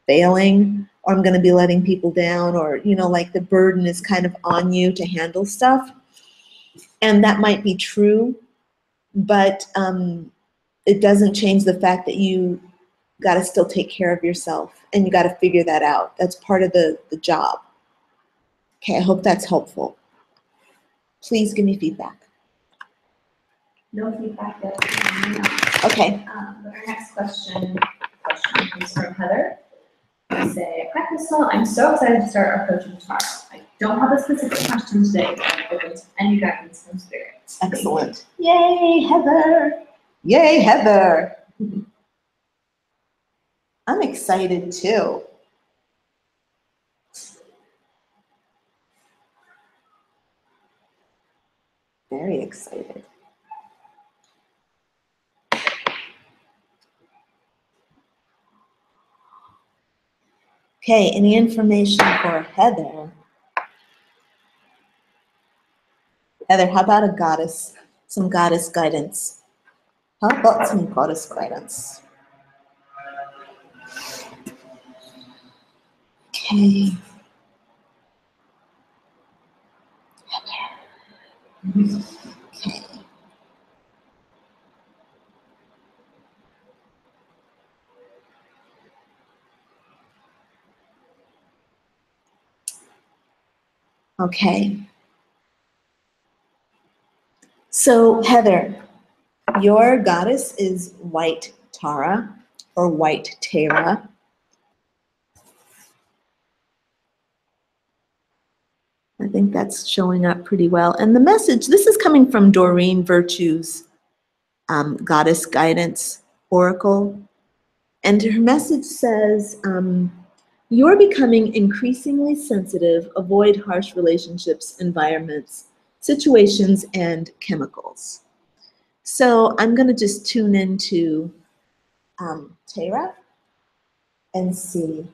Speaker 1: failing, or I'm going to be letting people down, or, you know, like the burden is kind of on you to handle stuff. And that might be true, but it doesn't change the fact that you got to still take care of yourself, and you got to figure that out. That's part of the job. Okay, I hope that's helpful. Please give me feedback.
Speaker 3: No feedback yet.
Speaker 1: Okay.
Speaker 3: But our next question comes from Heather. I say, hi Crystal, I'm so excited to start our coaching tomorrow. I don't have a specific question today, but I'm open to any guidance from spirit.
Speaker 1: Excellent. Yay, Heather. Yay, Heather. I'm excited too. Very excited. Okay, any information for Heather? Heather, how about a goddess, some goddess guidance? How about some goddess guidance? Okay. Okay. Okay. So, Heather, your goddess is White Tara or White Tara. I think that's showing up pretty well. And the message, this is coming from Doreen Virtue's Goddess Guidance Oracle. And her message says, you're becoming increasingly sensitive, avoid harsh relationships, environments, situations, and chemicals. So I'm going to just tune into Tara and see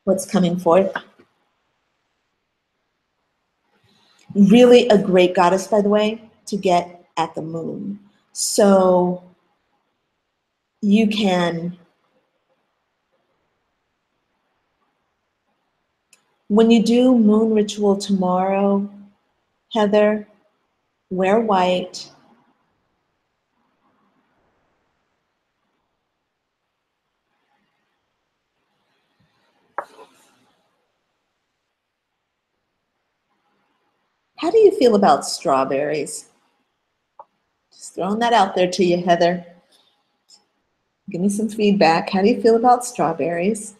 Speaker 1: what's coming forth. Really a great goddess, by the way, to get at the moon. So you can, when you do moon ritual tomorrow, Heather, wear white. How do you feel about strawberries? Just throwing that out there to you, Heather. Give me some feedback. How do you feel about strawberries?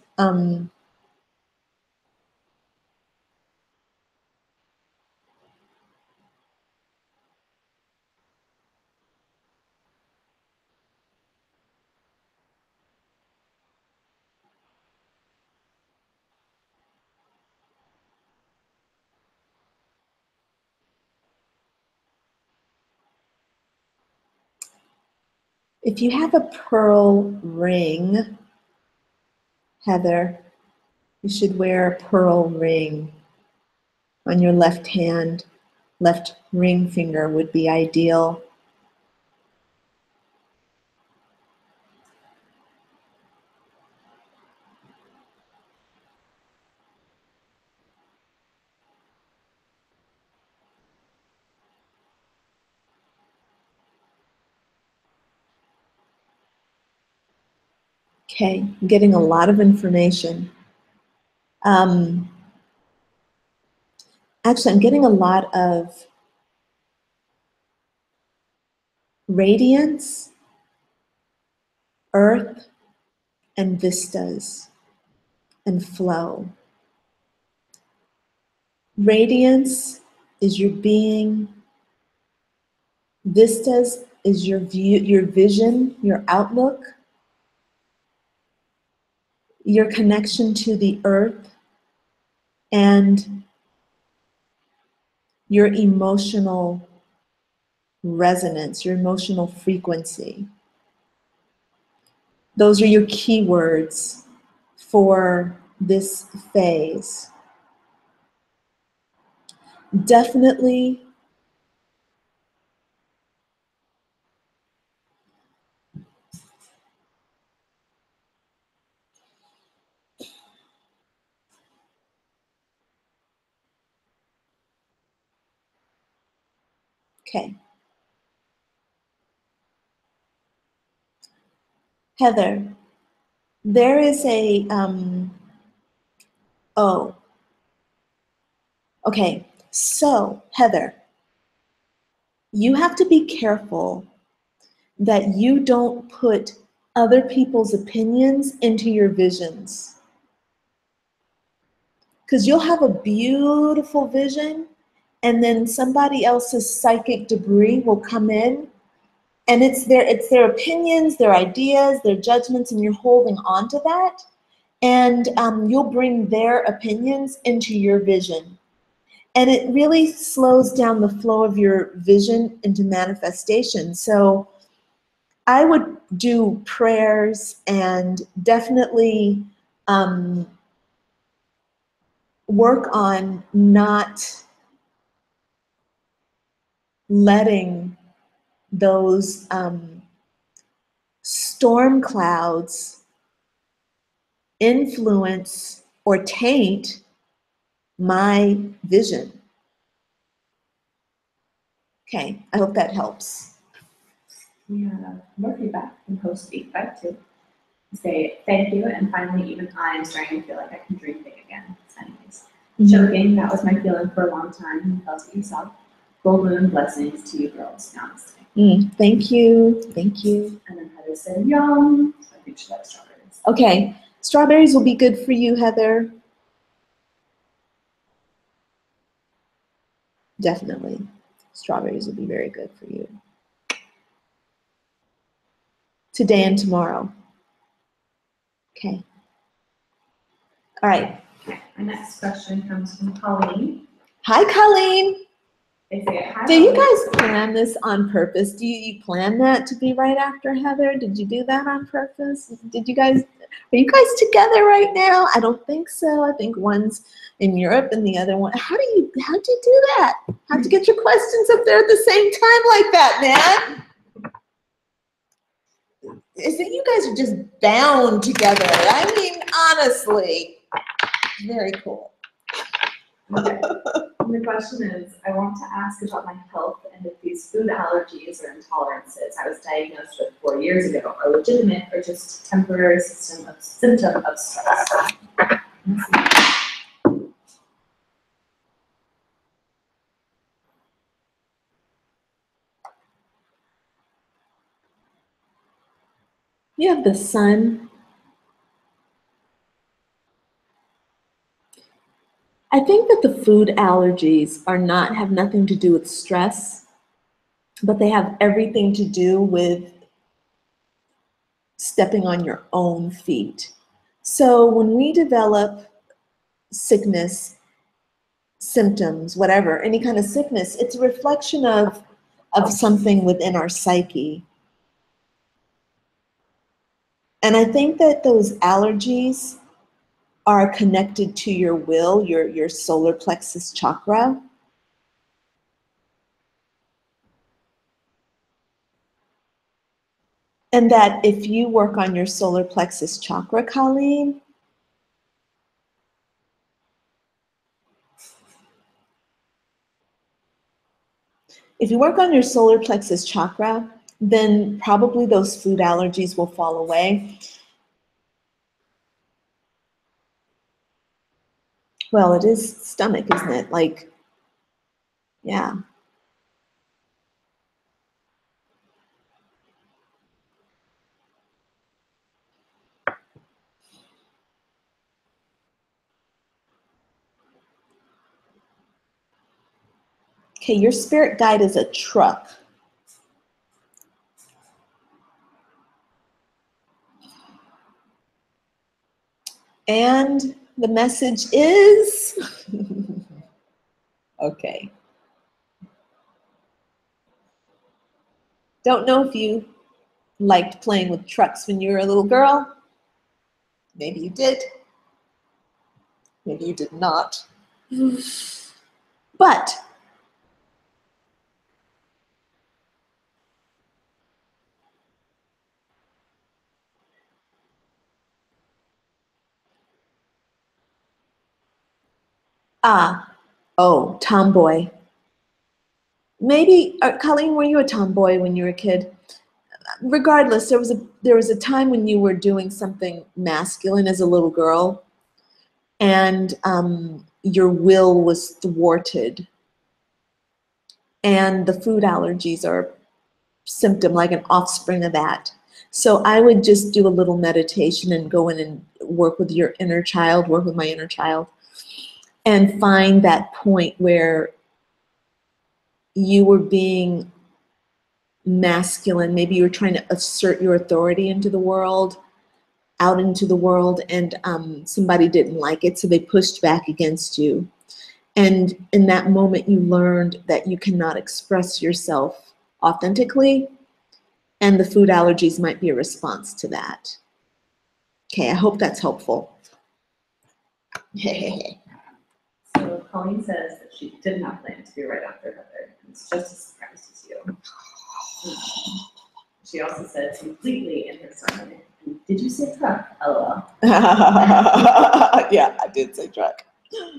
Speaker 1: If you have a pearl ring, Heather, you should wear a pearl ring on your left hand. Left ring finger would be ideal. Okay, I'm getting a lot of information. Actually, I'm getting a lot of radiance, earth, and vistas, and flow. Radiance is your being. Vistas is your view, your vision, your outlook, your connection to the earth, and your emotional resonance, your emotional frequency. Those are your keywords for this phase. Definitely okay. Heather, there is a, oh, okay. So, Heather, you have to be careful that you don't put other people's opinions into your visions. Because you'll have a beautiful vision, and then somebody else's psychic debris will come in, and it's their opinions, their ideas, their judgments, and you're holding on to that. And you'll bring their opinions into your vision. And it really slows down the flow of your vision into manifestation. So I would do prayers and definitely work on not letting those storm clouds influence or taint my vision. Okay, I hope that helps.
Speaker 3: We have more feedback from host feedback too. Say thank you, and finally, even I am starting to feel like I can dream big again. Anyways, joking, that was my feeling for a long time. You felt it yourself. Full moon blessings to you girls. Namaste.
Speaker 1: Thank you, thank you.
Speaker 3: And then Heather said yum. So I think she likes strawberries.
Speaker 1: Okay, strawberries will be good for you, Heather. Definitely, strawberries will be very good for you. Today and tomorrow. Okay. All right.
Speaker 3: Okay, my next question comes from Colleen.
Speaker 1: Hi, Colleen.
Speaker 3: They say, hi,
Speaker 1: Did you
Speaker 3: Colleen.
Speaker 1: guys plan this on purpose? Do you plan that to be right after Heather? Did you do that on purpose? Are you guys together right now? I don't think so. I think one's in Europe and the other one. How'd you do that? How'd you get your questions up there at the same time like that, man? Is that you guys are just bound together? I mean, honestly, very cool.
Speaker 3: Okay. The question is, I want to ask about my health and if these food allergies or intolerances I was diagnosed with 4 years ago are legitimate or just a temporary symptom of stress.
Speaker 1: You have the sun. I think that the food allergies have nothing to do with stress, but they have everything to do with stepping on your own feet. So when we develop sickness, symptoms, whatever, any kind of sickness, it's a reflection of something within our psyche. And I think that those allergies are connected to your will, your solar plexus chakra. And that if you work on your solar plexus chakra, Colleen, if you work on your solar plexus chakra, then probably those food allergies will fall away. Well, it is stomach, isn't it? Like, yeah. Okay, your spirit guide is a truck. And the message is, okay. Don't know if you liked playing with trucks when you were a little girl. Maybe you did. Maybe you did not. But tomboy. Maybe, Colleen, were you a tomboy when you were a kid? regardless, there was a time when you were doing something masculine as a little girl, and your will was thwarted, and the food allergies are a symptom, like an offspring of that. So I would just do a little meditation and go in and work with your inner child, work with my inner child, and find that point where you were being masculine. Maybe you were trying to assert your authority into the world, out into the world, and somebody didn't like it, so they pushed back against you. And in that moment, you learned that you cannot express yourself authentically, and the food allergies might be a response to that. Okay, I hope that's helpful.
Speaker 3: So Colleen says that she did not plan to be right after Heather, and it's just as surprised as you. She also said completely in her sermon, did you say truck? LOL.
Speaker 1: Yeah, I did say truck.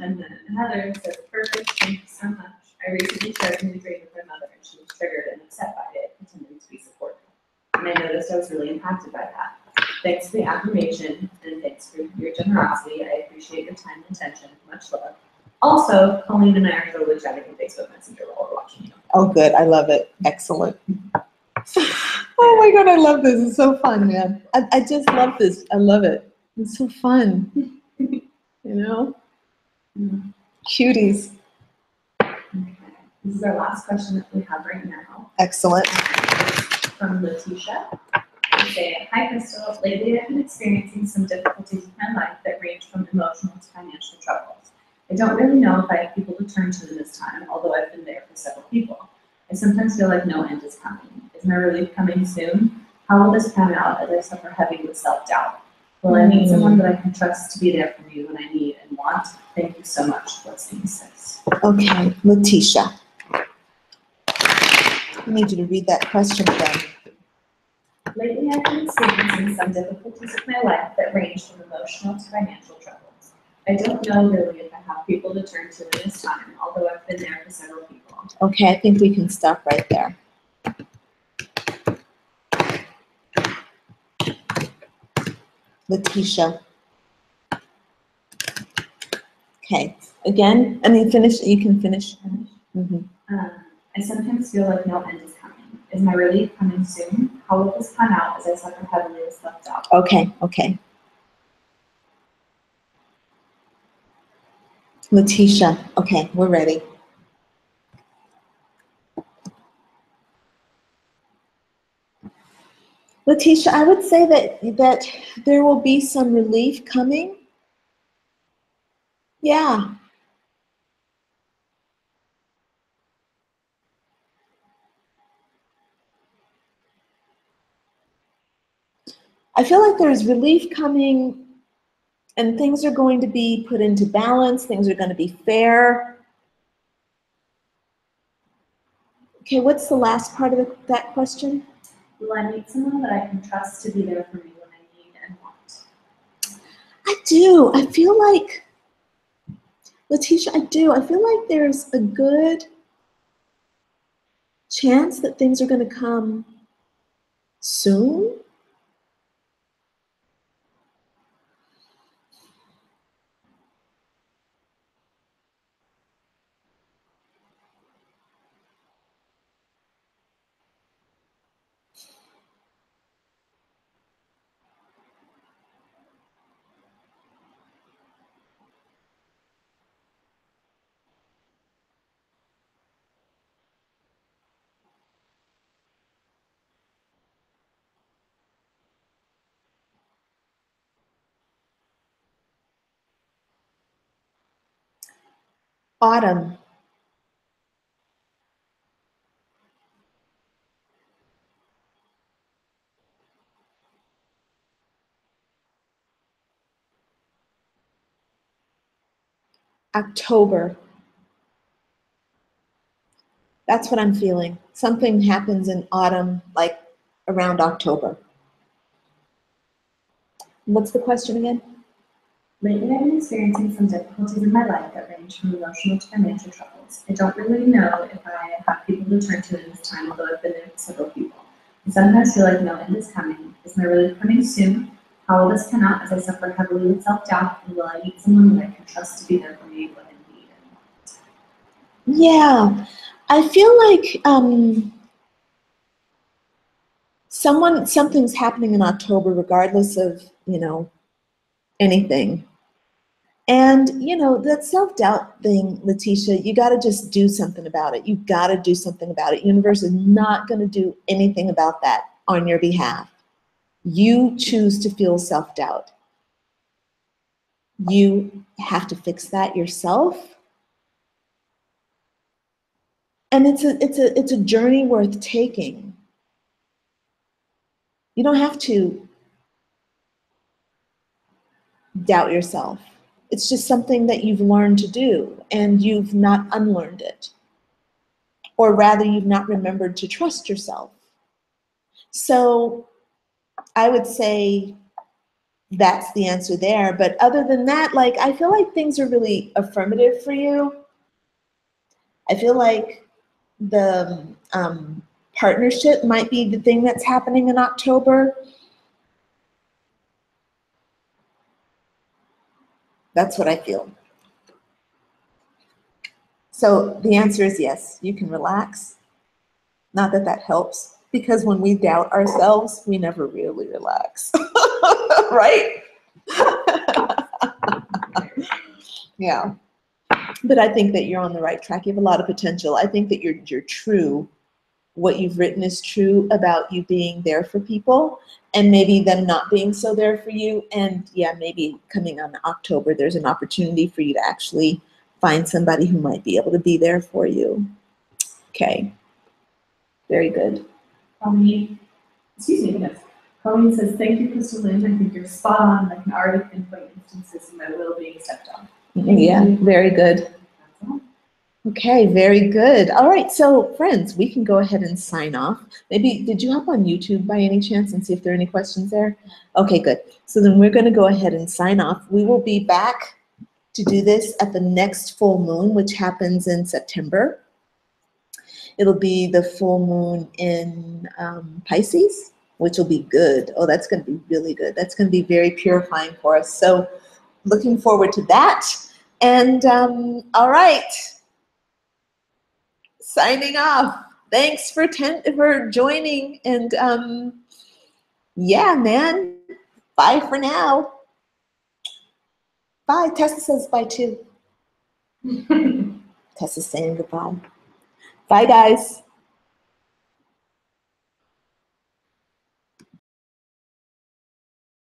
Speaker 3: And then Heather says, perfect, thank you so much. I recently shared a new dream with my mother, and she was triggered and upset by it, pretending to be supportive. And I noticed I was really impacted by that. Thanks for the affirmation, and thanks for your generosity. I appreciate your time and attention. Much love. Also, Colleen and I are totally chatting on Facebook Messenger while we're watching you.
Speaker 1: Oh, good. I love it. Excellent. Oh my God, I love this. It's so fun, man. I just love this. I love it. It's so fun. You know? Cuties.
Speaker 3: Okay. This is our last question that we have right now.
Speaker 1: Excellent.
Speaker 3: From Letitia. They say, hi Crystal, lately I've been experiencing some difficulties in my life that range from emotional to financial troubles. I don't really know if I have people to turn to in this time, although I've been there for several people. I sometimes feel like no end is coming. Is my relief coming soon? How will this pan out as I suffer heavy with self-doubt? Will I meet someone that I can trust to be there for me when I need and want? Thank you so much. Blessings, sis.
Speaker 1: Okay, Letitia. I need you to read that question again.
Speaker 3: Lately, I've been experiencing some difficulties in my life that range from emotional to financial troubles. I don't know really if I have people to turn to in this time, although I've been there for several people.
Speaker 1: Okay, I think we can stop right there. Letitia. Okay, again, finish. You can finish.
Speaker 3: I sometimes feel like no end is coming. Is my relief coming soon? How will this pan out as I suffer heavily with self-doubt?
Speaker 1: Okay. Letitia, okay, we're ready. Letitia, I would say that there will be some relief coming. Yeah. I feel like there's relief coming and things are going to be put into balance. Things are going to be fair. Okay, what's the last part of that question?
Speaker 3: Will I meet someone that I can trust to be there for me when I need and want?
Speaker 1: I do. I feel like, Letitia, I do. I feel like there's a good chance that things are going to come soon. Autumn. October. That's what I'm feeling. Something happens in autumn, like around October. What's the question again?
Speaker 3: Lately, I've been experiencing some difficulties in my life that range from emotional to financial troubles. I don't really know if I have people to turn to in this time, although I've been there with several people. I sometimes feel like no end is coming. Is my relief coming soon? How will this pan out as I suffer heavily with self-doubt? And will I meet someone that I can trust to be there for me when I need and want?
Speaker 1: Yeah, I feel like something's happening in October, regardless of, anything. And, that self-doubt thing, Letitia, you got to just do something about it. You got to do something about it. Universe is not going to do anything about that on your behalf. You choose to feel self-doubt. You have to fix that yourself. And it's a journey worth taking. You don't have to doubt yourself. It's just something that you've learned to do, and you've not unlearned it. Or rather, you've not remembered to trust yourself. So I would say that's the answer there. But other than that, I feel like things are really affirmative for you. I feel like the partnership might be the thing that's happening in October. That's what I feel. So the answer is yes, you can relax. Not that that helps, because when we doubt ourselves, we never really relax, right? Yeah, but I think that you're on the right track. You have a lot of potential. I think that you're true. What you've written is true about you being there for people, and maybe them not being so there for you. And yeah, maybe coming on October, there's an opportunity for you to actually find somebody who might be able to be there for you. Okay, very good.
Speaker 3: Colleen says, thank you, Crystal Lynn. I think you're spot on. I can already pinpoint instances of my will being stepped on.
Speaker 1: Yeah, very good. Okay, very good. All right, so friends, we can go ahead and sign off. Maybe, did you hop on YouTube by any chance and see if there are any questions there? Okay, good. So then we're going to go ahead and sign off. We will be back to do this at the next full moon, which happens in September. It'll be the full moon in Pisces, which will be good. Oh, that's going to be really good. That's going to be very purifying for us. So looking forward to that. And all right. Signing off. Thanks for joining, and yeah, man. Bye for now. Bye. Tessa says bye too. Tessa's saying goodbye. Bye, guys.